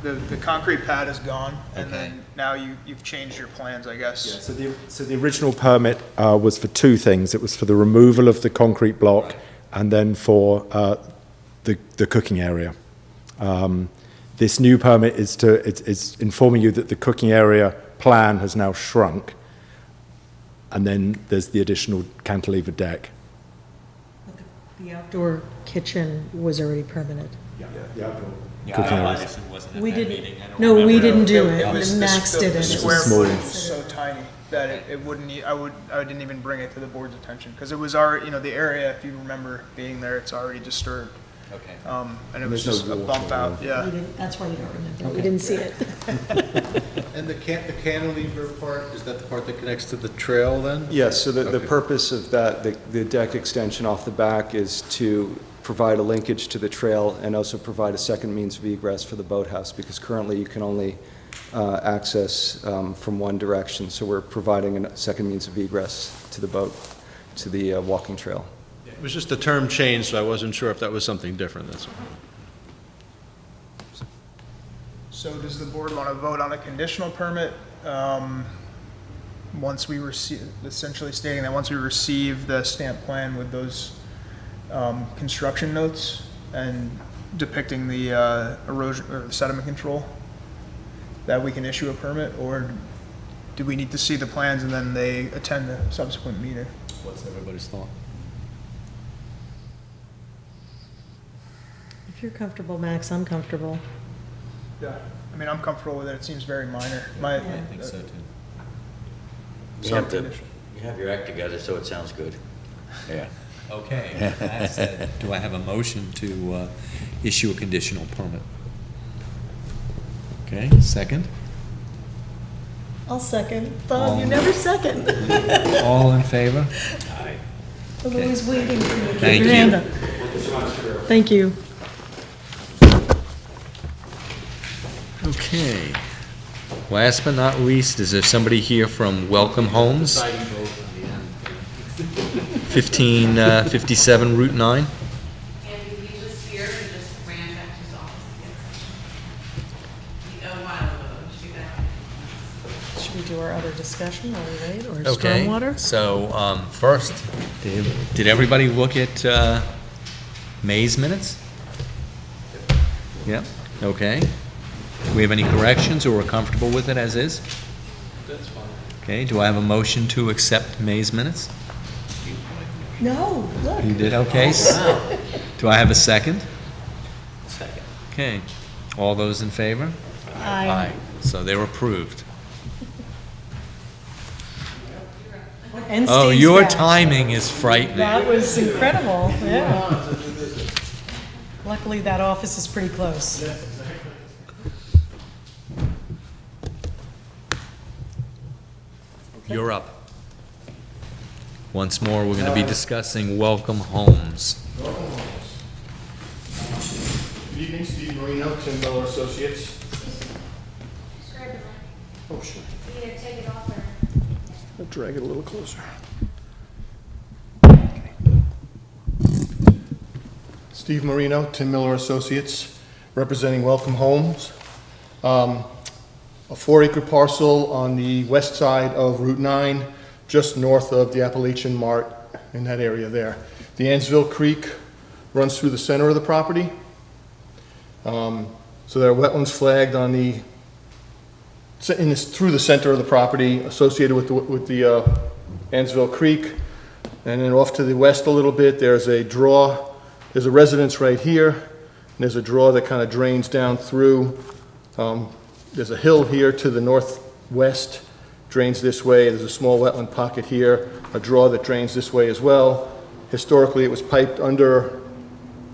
The concrete pad is gone, and Okay. then now you've changed your plans, I guess. Yeah, so the original permit was for two things. It was for the removal of the concrete block and then for the cooking area. This new permit is informing you that the cooking area plan has now shrunk, and then there's the additional cantilever deck. The outdoor kitchen was already permitted. Yeah, I obviously wasn't at We that didn't, meeting. I don't no, we remember. didn't do It it. was Max did the it. square small. footage was so tiny that it wouldn't. I didn't even bring it to the board's attention because it was already, the area. If you remember being there, it's already disturbed. Okay. And it was just a bump out. We Yeah. didn't- That's why you don't remember. We didn't see it. And the cantilever part, is that the part that connects to the trail then? Yes, so the Okay. purpose of that, the deck extension off the back is to provide a linkage to the trail and also provide a second means of egress for the boathouse, because currently you can only access from one direction. So we're providing a second means of egress to the boat, to the walking trail. It was just the term changed, so I wasn't sure if that was something different, that's all. So does the board want to vote on a conditional permit? Once we receive, essentially stating that once we receive the stamp plan with those construction notes and depicting the erosion or sediment control, that we can issue a permit, or do we need to see the plans and then they attend the subsequent meeting? What's everybody's thought? If you're comfortable, Max, I'm comfortable. Yeah. I mean, I'm comfortable with it. It seems very minor. My, I think so, too. You have your act together, so it sounds good. Yeah. Okay, with that said, do I have a motion to issue a conditional permit? Okay, second? I'll second. Bob, you never second. All in favor? I'm always waiting for you to Thank keep your you. hand up. Thank you. Okay. Last but not least, is there somebody here from Welcome Homes? 1557 Route 9? And he was here and just ran back to his office again. A while ago, she got. Should we do our other discussion while we wait, or Okay, stormwater? so first, did everybody look at May's minutes? Yep, okay. Do we have any corrections, or we're comfortable with it as is? That's fine. Okay, do I have a motion to accept May's minutes? No, look. You did, okay. Do I have a second? Second. Okay, all those in favor? Aye. So they're approved. And Oh, Steve's your back. timing is frightening. That was incredible, yeah. Luckily, that office is pretty close. You're up. Once more, we're going to be discussing Welcome Homes. Good evening, Steve Marino, Tim Miller Associates. Oh, sure. You either take it off or... I'll drag it a little closer. Steve Marino, Tim Miller Associates, representing Welcome Homes. A 4-acre parcel on the west side of Route 9, just north of the Appalachian Mart, in that area there. The Ansville Creek runs through the center of the property. So there are wetlands flagged on the through the center of the property associated with the Ansville Creek. And then off to the west a little bit, there's a draw. There's a residence right here, and there's a draw that kind of drains down through. There's a hill here to the northwest, drains this way. There's a small wetland pocket here, a draw that drains this way as well. Historically, it was piped under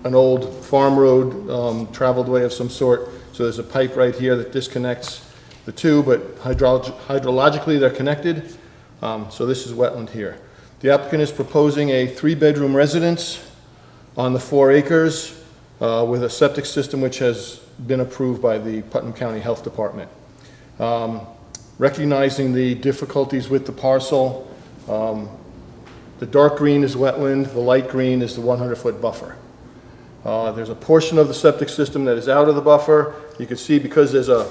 an old farm road, traveled way of some sort. So there's a pipe right here that disconnects the two, but hydrologically they're connected. So this is wetland here. The applicant is proposing a 3-bedroom residence on the 4 acres with a septic system which has been approved by the Putnam County Health Department. Recognizing the difficulties with the parcel, the dark green is wetland, the light green is the 100-foot buffer. There's a portion of the septic system that is out of the buffer. You can see because there's a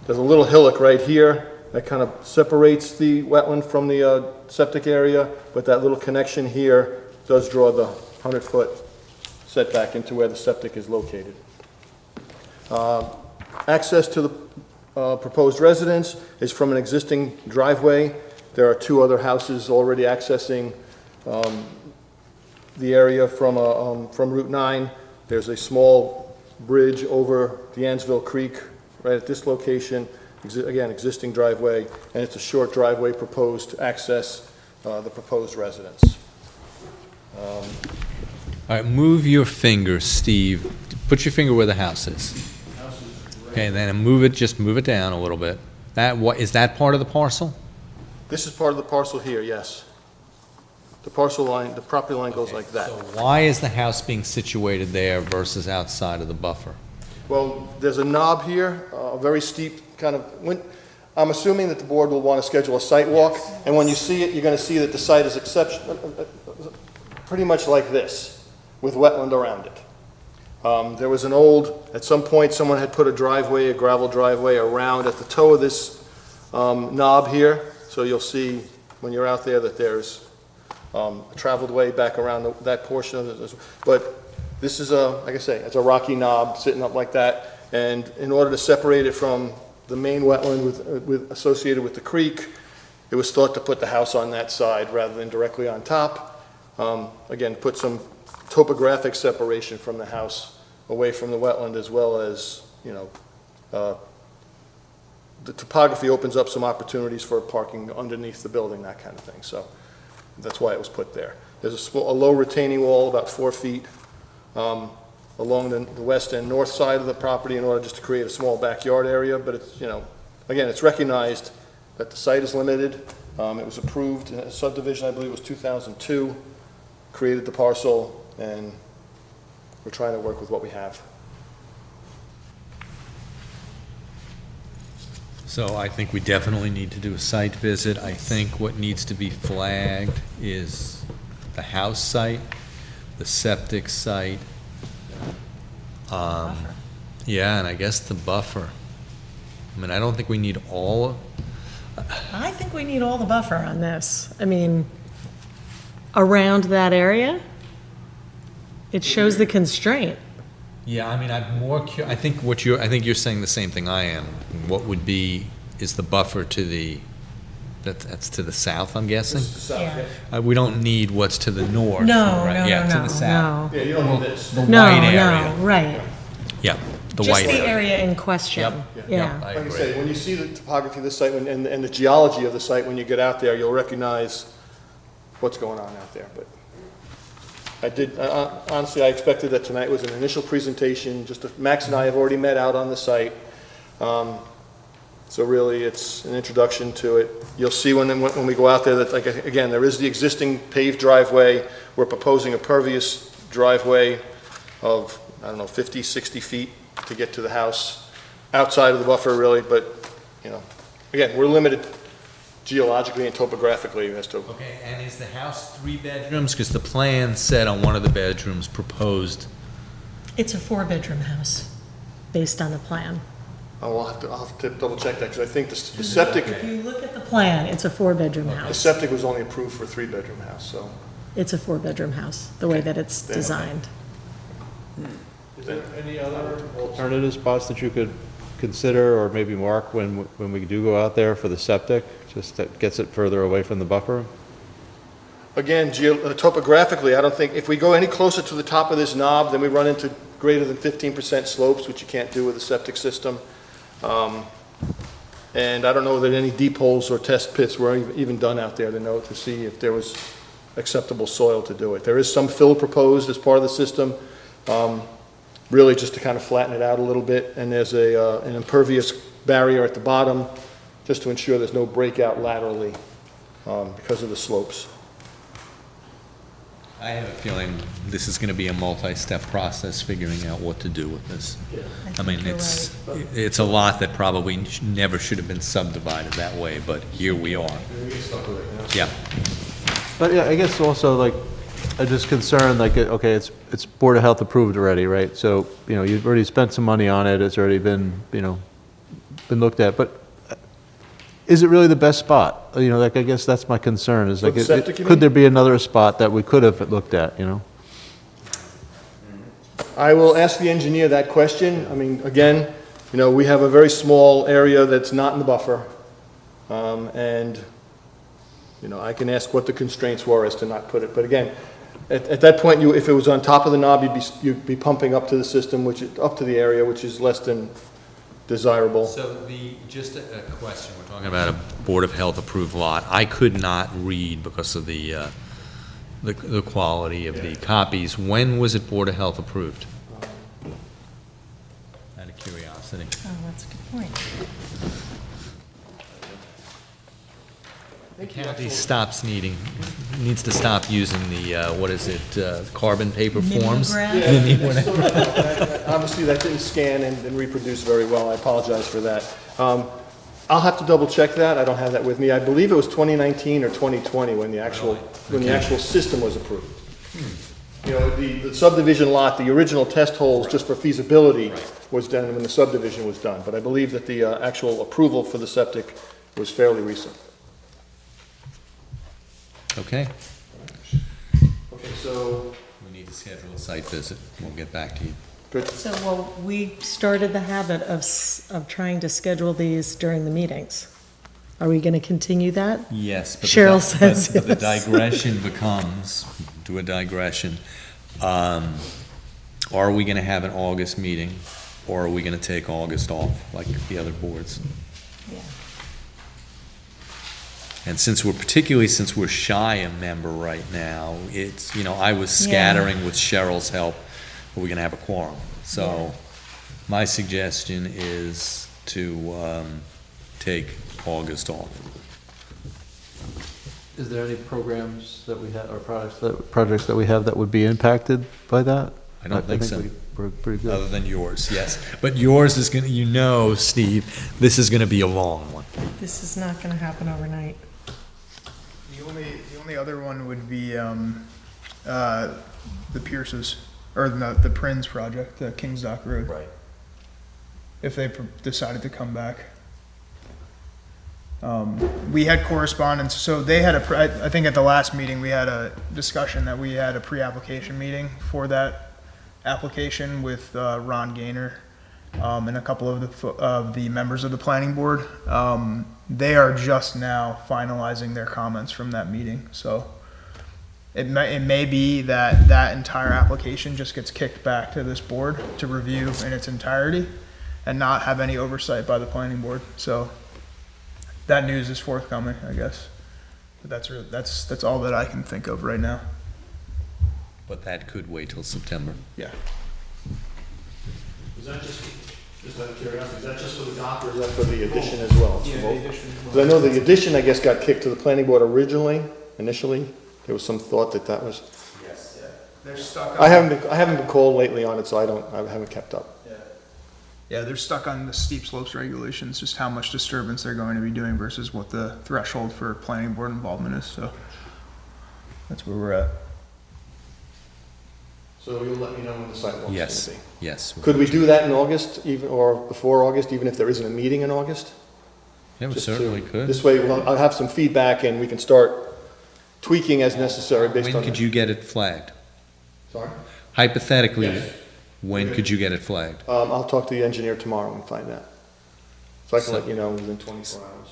little hillock right here that kind of separates the wetland from the septic area, but that little connection here does draw the 100-foot setback into where the septic is located. Access to the proposed residence is from an existing driveway. There are 2 other houses already accessing the area from Route 9. There's a small bridge over the Ansville Creek right at this location. Again, existing driveway, and it's a short driveway proposed to access the proposed residence. All right, move your finger, Steve. Put your finger where the house is. Okay, then move it, just move it down a little bit. Is that part of the parcel? This is part of the parcel here, yes. The parcel line, the property line goes like that. So why is the house being situated there versus outside of the buffer? Well, there's a knob here, a very steep kind of, I'm assuming that the board will want to schedule a site walk, and when you see it, you're going to see that the site is pretty much like this, with wetland around it. There was at some point, someone had put a gravel driveway around at the toe of this knob here, so you'll see when you're out there that there's a traveled way back around that portion of it. But this is like I say, it's a rocky knob sitting up like that, and in order to separate it from the main wetland associated with the creek, It was thought to put the house on that side rather than directly on top. Again, put some topographic separation from the house away from the wetland, as well as, you know, the topography opens up some opportunities for parking underneath the building, that kind of thing. So that's why it was put there. There's a low retaining wall, about 4 feet, along the west and north side of the property in order just to create a small backyard area. But it's, you know, again, it's recognized that the site is limited. It was approved in a subdivision, I believe it was 2002, created the parcel, and we're trying to work with what we have. So I think we definitely need to do a site visit. I think what needs to be flagged is the house site, the septic site. Yeah, and I guess the buffer. I mean, I don't think we need all. I think we need all the buffer on this. I mean, around that area, it shows the constraint. Yeah, I mean, I'm more I think you're saying the same thing I am. What would be, is the buffer to the, that's to the south, I'm guessing? This is the south, yeah. We don't need what's to the north. No, right? no, Yeah, no, to the south. Yeah, you don't need this. The No, white area. no, right. Yeah, the Just white the area. area in question. Yep. Yeah. I Like I agree. say, when you see the topography of the site and the geology of the site, when you get out there, you'll recognize what's going on out there. But honestly, I expected that tonight was an initial presentation. Max and I have already met out on the site. So really, it's an introduction to it. You'll see when we go out there that, like, again, there is the existing paved driveway. We're proposing a pervious driveway of, I don't know, 50, 60 feet to get to the house, outside of the buffer, really. But, you know, again, we're limited geologically and topographically as to. Okay, and is the house 3 bedrooms? Because the plan said on one of the bedrooms proposed. It's a 4-bedroom house, based on the plan. Oh, I'll have to double check that, because I think the septic, If you look at the plan, it's a 4-bedroom the house. septic was only approved for a 3-bedroom house, so. It's a 4-bedroom house, the way that it's Then, okay. designed. Is there any other alternative spots that you could consider, or maybe mark when we do go out there for the septic? Just that gets it further away from the buffer? Again, topographically, I don't think, if we go any closer to the top of this knob, then we run into greater than 15% slopes, which you can't do with a septic system. And I don't know that any deep holes or test pits were even done out there to see if there was acceptable soil to do it. There is some fill proposed as part of the system, really just to kind of flatten it out a little bit. And there's an impervious barrier at the bottom, just to ensure there's no breakout laterally because of the slopes. I have a feeling this is going to be a multi-step process figuring out what to do with this. I mean, it's a lot that probably never should have been subdivided that way, but here we are. Yeah. But yeah, I guess also, like, I'm just concerned, like, okay, it's Board of Health approved already, right? So, you know, you've already spent some money on it, it's already been, you know, been looked at, but is it really the best spot? You know, like, I guess that's my concern, is like, For the septic, you could mean? there be another spot that we could have looked at, you know? I will ask the engineer that question. I mean, again, you know, we have a very small area that's not in the buffer. And, you know, I can ask what the constraints were as to not put it. But again, at that point, if it was on top of the knob, you'd be pumping up to the system, up to the area, which is less than desirable. So just a question, we're talking about a Board of Health approved lot. I could not read because of the quality of the copies. When was it Board of Health approved? Out of curiosity. Oh, that's a good point. The county needs to stop using the, carbon paper forms? Obviously, that didn't scan and reproduce very well. I apologize for that. I'll have to double check that. I don't have that with me. I believe it was 2019 or 2020 when the actual system was approved. You know, the subdivision lot, the original test holes just for feasibility was done when the subdivision was done. But I believe that the actual approval for the septic was fairly recent. Okay. Okay, so. We need to schedule a site visit. We'll get back to you. Good. So, well, we started the habit of trying to schedule these during the meetings. Are we going to continue that? Yes, but Cheryl says but the yes. digression becomes, do a digression, are we gonna have an August meeting, or are we gonna take August off, like the other boards? Yeah. And since we're shy a member right now, it's, I was scattering with Cheryl's help, are we gonna have a quorum? So, my suggestion is to, take August off. Is there any programs that we have, or projects that we have that would be impacted by that? I don't think so. We're pretty good. Other than yours, yes. But yours is gonna, Steve, this is gonna be a long one. This is not going to happen overnight. The only other one would be the Pierces, or the Prins project, the Kings Dock Road. Right. If they decided to come back. We had correspondence, so they had I think at the last meeting, we had a discussion that we had a pre-application meeting for that application with Ron Gaynor and a couple of the members of the planning board. They are just now finalizing their comments from that meeting, so it may be that entire application just gets kicked back to this board to review in its entirety and not have any oversight by the planning board, so that news is forthcoming, I guess. But that's all that I can think of right now. But that could wait till September. Yeah. Is that just out of curiosity, is that just for the dock, or is that for the addition as well? Yeah, the addition. Because I know the addition, I guess, got kicked to the planning board initially. There was some thought that was. Yes. Yeah. They're stuck. I haven't been called lately on it, so I haven't kept up. Yeah, they're stuck on the steep slopes regulations, just how much disturbance they're going to be doing versus what the threshold for planning board involvement is, so that's where we're at. So you'll let me know when the sidewalk's Yes, gonna be. yes. Could we do that in August, or before August, even if there isn't a meeting in August? Yeah, we Just to- certainly could. This way, I'll have some feedback and we can start tweaking as necessary based on. When could you get it flagged? Sorry? Hypothetically, Yes. when could you get it flagged? I'll talk to the engineer tomorrow and find out. So I can let you know within 24 hours.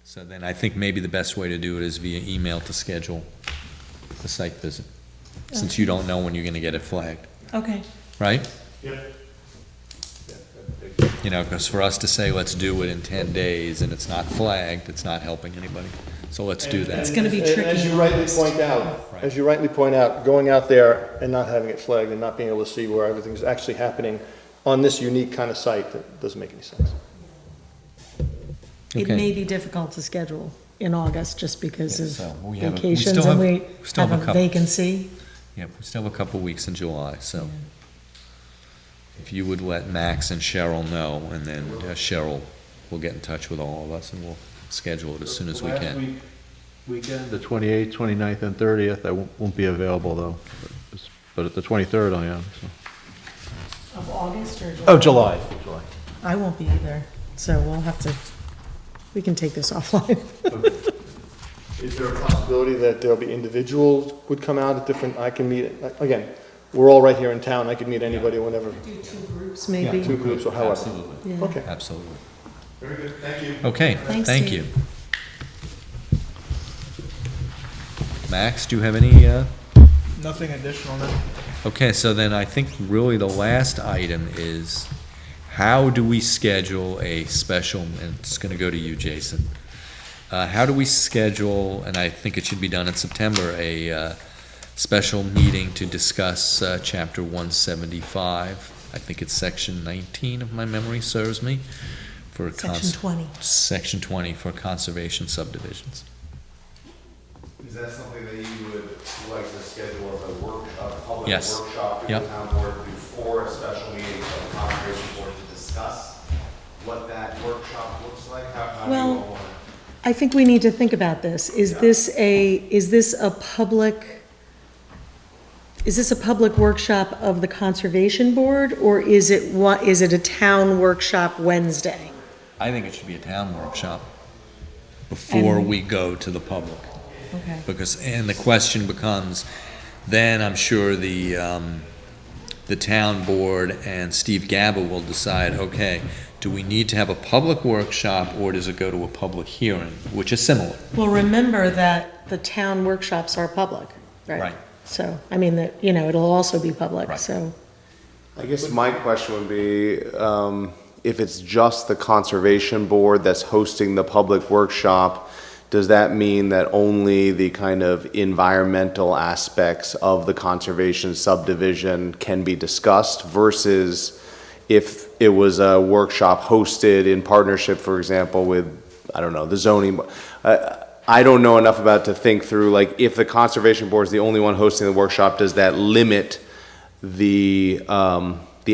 So then I think maybe the best way to do it is via email to schedule the site visit, since you don't know when you're gonna get it flagged, Okay. right? Yep. Because for us to say, let's do it in 10 days, and it's not flagged, it's not helping anybody. So let's do that. It's gonna be And tricky As you in rightly August. point out, Right. going out there and not having it flagged and not being able to see where everything's actually happening on this unique kind of site, that doesn't make any sense. It Okay. may be difficult to schedule in August just because Yeah, of so we have vacations still and have- we still have have a a couple. vacancy. Yeah, we still have a couple weeks in July, so if you would let Max and Cheryl know, and then Cheryl will get in touch with all of us, and we'll schedule it as soon as we Last can. Weekend, the 28th, 29th, and 30th, I won't be available though. But at the 23rd I am, so. Of August or July? Oh, July. I won't be either, so we'll have to, we can take this offline. Is there a possibility that there'll be individuals would come out at different, I can meet, again, we're all right here in town, I could meet anybody whenever, Do two groups maybe? two groups or however. Absolutely, Yeah. Okay, absolutely. very good, thank you. Okay, Thanks, thank Steve. you. Max, do you have any, Nothing additional now. okay, so then I think really the last item is, how do we schedule a special, and it's gonna go to you, Jason. How do we schedule, and I think it should be done in September, a special meeting to discuss Chapter 175? I think it's Section 19, if my memory serves me, for Section 20. Section 20 for conservation subdivisions. Is that something that you would like to schedule as a public Yes. workshop in Yep. the town board before a special meeting of the conservation board to discuss what that workshop looks like? How do you all Well, want I think we need to think about this. Is this a public workshop of the Conservation Board, or is it a town workshop Wednesday? I think it should be a town workshop before And- we go to the public. Okay. Because, and the question becomes, then I'm sure the town board and Steve Gaba will decide, okay, Do we need to have a public workshop, or does it go to a public hearing, which is similar? Well, remember that the town workshops are public, right? Right. So, I mean, that, you know, it'll also be public, Right. so. I guess my question would be, if it's just the Conservation Board that's hosting the public workshop, does that mean that only the kind of environmental aspects of the conservation subdivision can be discussed versus if it was a workshop hosted in partnership, for example, with, I don't know, the zoning? I don't know enough about it to think through, like, if the Conservation Board is the only one hosting the workshop, does that limit the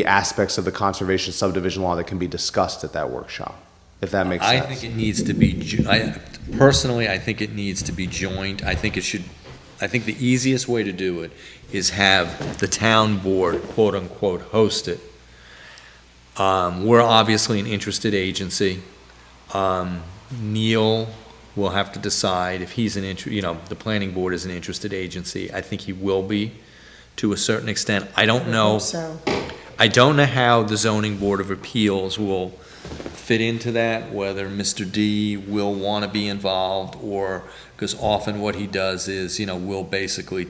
aspects of the conservation subdivision law that can be discussed at that workshop, if that makes sense? I think it needs to be, personally, I think it needs to be joint. I think the easiest way to do it is have the town board, quote-unquote, host it. We're obviously an interested agency. Neil will have to decide if he's the planning board is an interested agency. I think he will be, to a certain extent. I don't know. So, I don't know how the zoning board of appeals will fit into that, whether Mr. D will want to be involved, or, because often what he does is, will basically,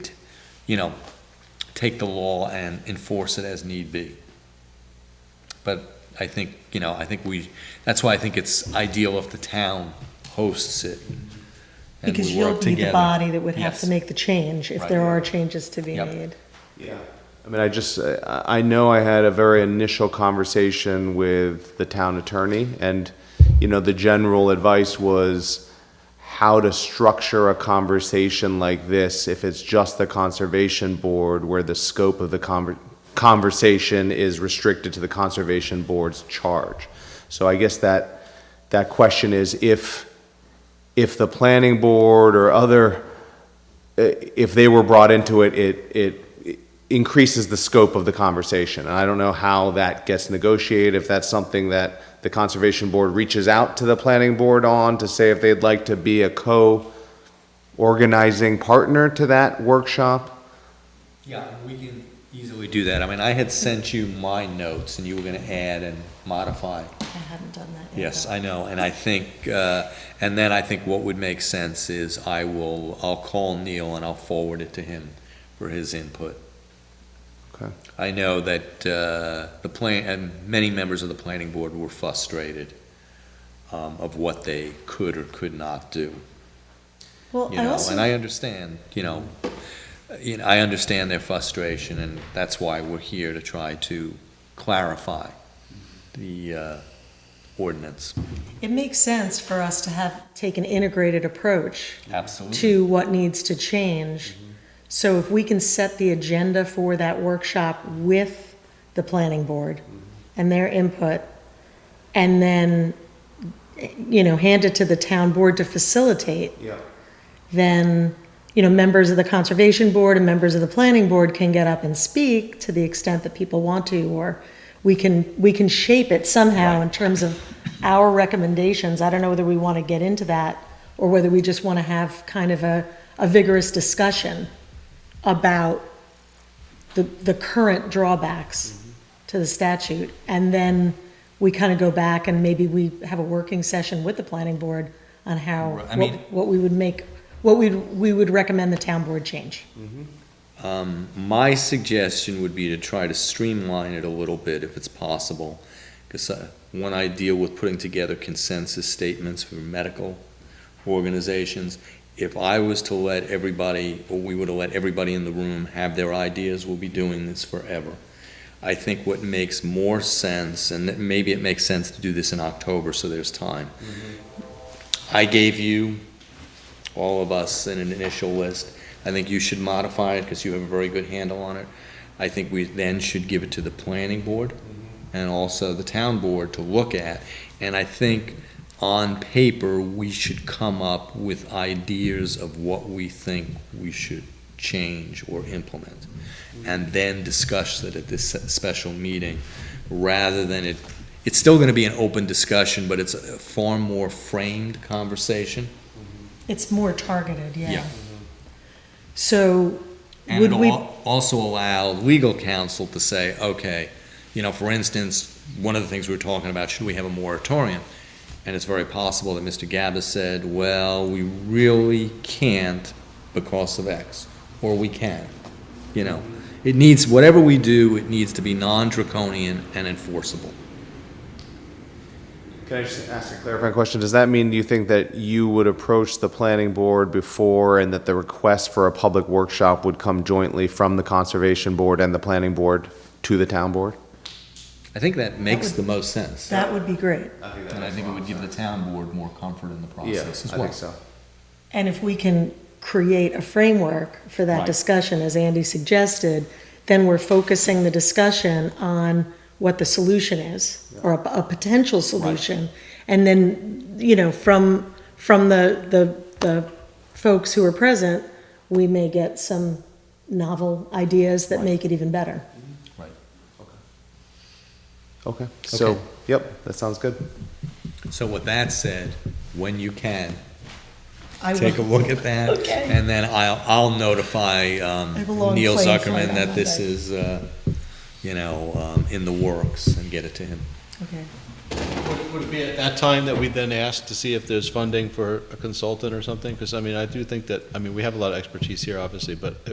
take the law and enforce it as need be. But I think, that's why I think it's ideal if the town hosts it. And because we work you'll be the together. body that would have Yes. to make the change if Right. there are changes to be Yep. made. Yeah. I mean, I know I had a very initial conversation with the town attorney, and, the general advice was how to structure a conversation like this if it's just the Conservation Board, where the scope of the conversation is restricted to the Conservation Board's charge. So I guess that question is, if the planning board or other, if they were brought into it, it increases the scope of the conversation. And I don't know how that gets negotiated, if that's something that the Conservation Board reaches out to the planning board on to say if they'd like to be a co-organizing partner to that workshop. Yeah, we can easily do that. I mean, I had sent you my notes, and you were going to add and modify. I hadn't done that yet. Yes, I know, and I think, and then I think what would make sense is I'll call Neil and I'll forward it to him for his input. Okay. I know that and many members of the planning board were frustrated of what they could or could not do. Well, And I understand, I understand their frustration, and that's why we're here to try to clarify the ordinance. It makes sense for us to take an integrated approach Absolutely. to what needs to change. So if we can set the agenda for that workshop with the planning board and their input, and then, hand it to the town board to facilitate, then, members of the Conservation Board and members of the planning board can get up and speak to the extent that people want to, or we can shape it somehow in terms of our recommendations. I don't know whether we want to get into that, or whether we just want to have kind of a vigorous discussion about the current drawbacks to the statute, and then we kind of go back and maybe we have a working session with the planning board on how, what we would recommend the town board change. My suggestion would be to try to streamline it a little bit if it's possible, because when I deal with putting together consensus statements for medical organizations, if I was to let everybody, or we were to let everybody in the room have their ideas, we'll be doing this forever. I think what makes more sense, and maybe it makes sense to do this in October so there's time. I gave you, all of us, an initial list. I think you should modify it because you have a very good handle on it. I think we then should give it to the planning board and also the town board to look at. And I think on paper, we should come up with ideas of what we think we should change or implement, and then discuss it at this special meeting, rather than it's still going to be an open discussion, but it's a far more framed conversation. It's more targeted, yeah. Yeah. So, And would it'll we, also allow legal counsel to say, okay, for instance, one of the things we were talking about, should we have a moratorium? And it's very possible that Mr. Gabbas said, well, we really can't because of X, or we can, you know. It needs, whatever we do, it needs to be non-draconian and enforceable. Can I just ask a clarifying question? Does that mean, do you think that you would approach the planning board before and that the request for a public workshop would come jointly from the conservation board and the planning board to the town board? I think that makes the most sense. That would be great. And I think it would give the town board more comfort in the process as well. I think so. And if we can create a framework for that Right. discussion, as Andy suggested, then we're focusing the discussion on what the solution is, or a potential solution. And then, you know, from the folks who are present, we may get some novel ideas that make it even better. Right. Okay, so, Okay. yep, that sounds good. So with that said, when you can, I will- take a look at that. Okay. And then I'll notify have a long Neil plane flight Zuckerman on that this Monday. is, you know, in the works, and get it to him. Okay. Would it be at that time that we then ask to see if there's funding for a consultant or something? Because, I mean, I do think that, I mean, we have a lot of expertise here, obviously, but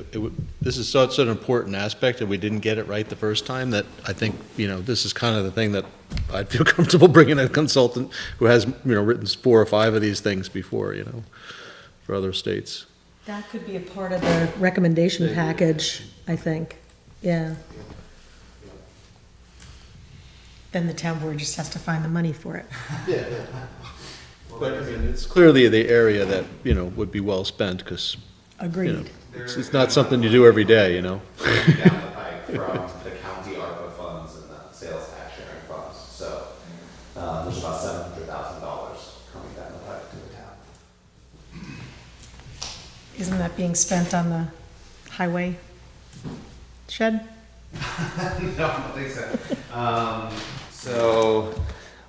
this is such an important aspect, and we didn't get it right the first time, that I think, you know, this is kind of the thing that I'd feel comfortable bringing a consultant who has, you know, written 4 or 5 of these things before, you know, for other states. That could be a part of the recommendation package, I think, yeah. Then the town board just has to find the money for it. But, I mean, it's clearly the area that, you know, would be well spent, because, you know, Agreed. it's not something you do every day, you know? Down the pike from the county ARPA funds and the sales tax sharing funds, so, there's about $700,000 coming down the pike to the town. Isn't that being spent on the highway shed? No, I don't think so.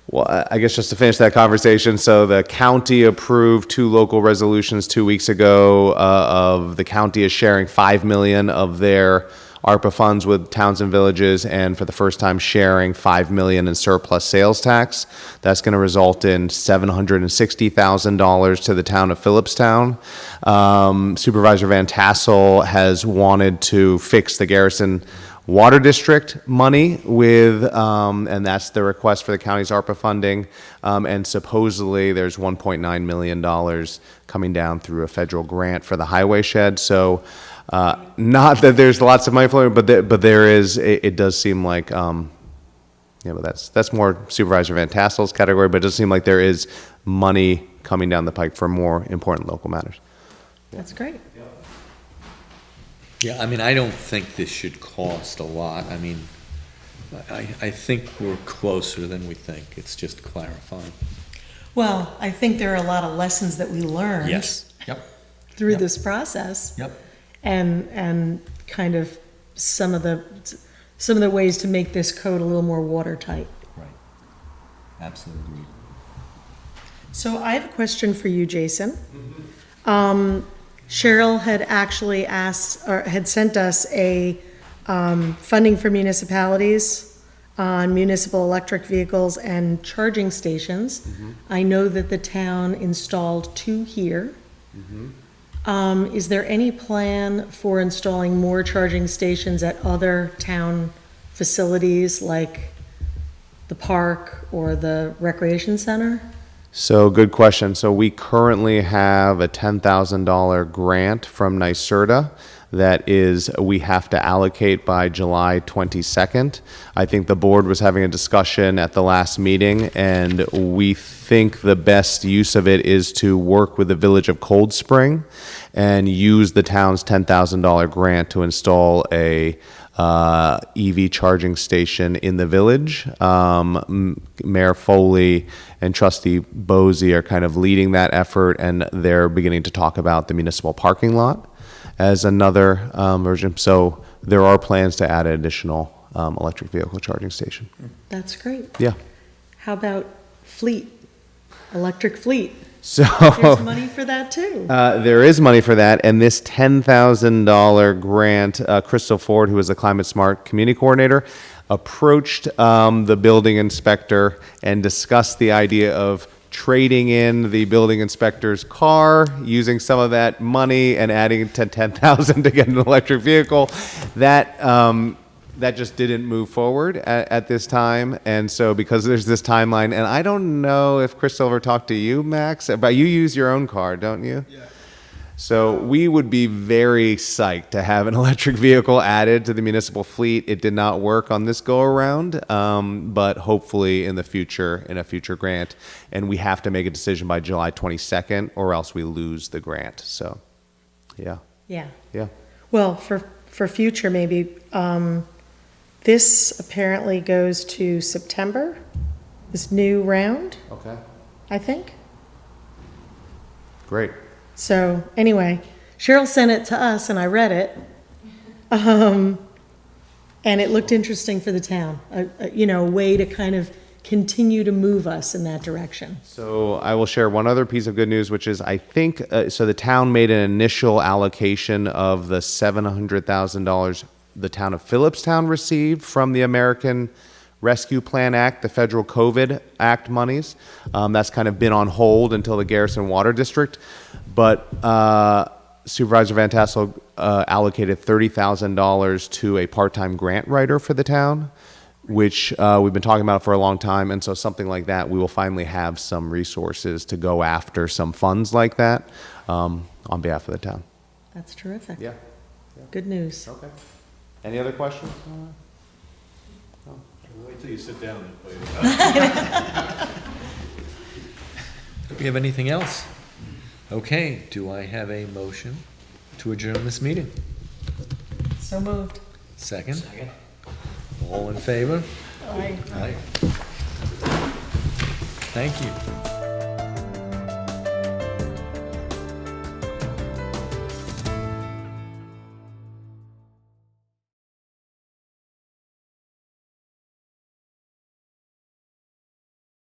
Well, I guess just to finish that conversation, so the county approved 2 local resolutions 2 weeks ago of the county is sharing $5 million of their ARPA funds with towns and villages, and for the first time sharing $5 million in surplus sales tax. That's going to result in $760,000 to the town of Philipstown. Supervisor Van Tassel has wanted to fix the Garrison Water District money with, and that's the request for the county's ARPA funding. And supposedly there's $1.9 million coming down through a federal grant for the highway shed. So, not that there's lots of money flowing, but there is, it does seem like, yeah, but that's more Supervisor Van Tassel's category, but it does seem like there is money coming down the pike for more important local matters. That's great. Yeah, I mean, I don't think this should cost a lot. I mean, I think we're closer than we think. It's just clarifying. Well, I think there are a lot of lessons that we learned. Yes. Yep. Through Yep. this process. Yep. And kind of some of the ways to make this code a little more watertight. Right. Absolutely. So I have a question for you, Jason. Cheryl had actually asked, or had sent us a funding for municipalities on municipal electric vehicles and charging stations. I know that the town installed 2 here. Is there any plan for installing more charging stations at other town facilities like the park or the recreation center? So, good question. So we currently have a $10,000 grant from NYSERDA that is, we have to allocate by July 22nd. I think the board was having a discussion at the last meeting, and we think the best use of it is to work with the village of Cold Spring and use the town's $10,000 grant to install a EV charging station in the village. Mayor Foley and Trustee Bosey are kind of leading that effort, and they're beginning to talk about the municipal parking lot as another version. So there are plans to add an additional electric vehicle charging station. That's great. Yeah. How about fleet, electric fleet? So There's money for that too. there is money for that, and this $10,000 grant, Crystal Ford, who is the Climate Smart Community Coordinator, approached the building inspector and discussed the idea of trading in the building inspector's car, using some of that money and adding to 10,000 to get an electric vehicle. That just didn't move forward at this time. And so because there's this timeline, and I don't know if Chris Silver talked to you, Max, but you use your own car, don't you? Yeah. So we would be very psyched to have an electric vehicle added to the municipal fleet. It did not work on this go around, but hopefully in the future, in a future grant. And we have to make a decision by July 22nd or else we lose the grant. So, yeah. Yeah. Yeah. Well, for future, maybe, this apparently goes to September, this new round, Okay. I think. Great. So, anyway, Cheryl sent it to us and I read it. And it looked interesting for the town, a way to kind of continue to move us in that direction. So I will share one other piece of good news, which is I think, so the town made an initial allocation of the $700,000 the town of Philipstown received from the American Rescue Plan Act, the federal COVID Act monies. That's kind of been on hold until the Garrison Water District. But Supervisor Van Tassel allocated $30,000 to a part-time grant writer for the town, which we've been talking about for a long time. And so something like that, we will finally have some resources to go after some funds like that on behalf of the town. That's terrific. Yeah. Good news. Okay. Any other questions? Wait till you sit down and play Do we have anything else? Okay, do I have a motion to adjourn this meeting? So moved. Second? Second. All in favor? Aye. Aye. Thank you.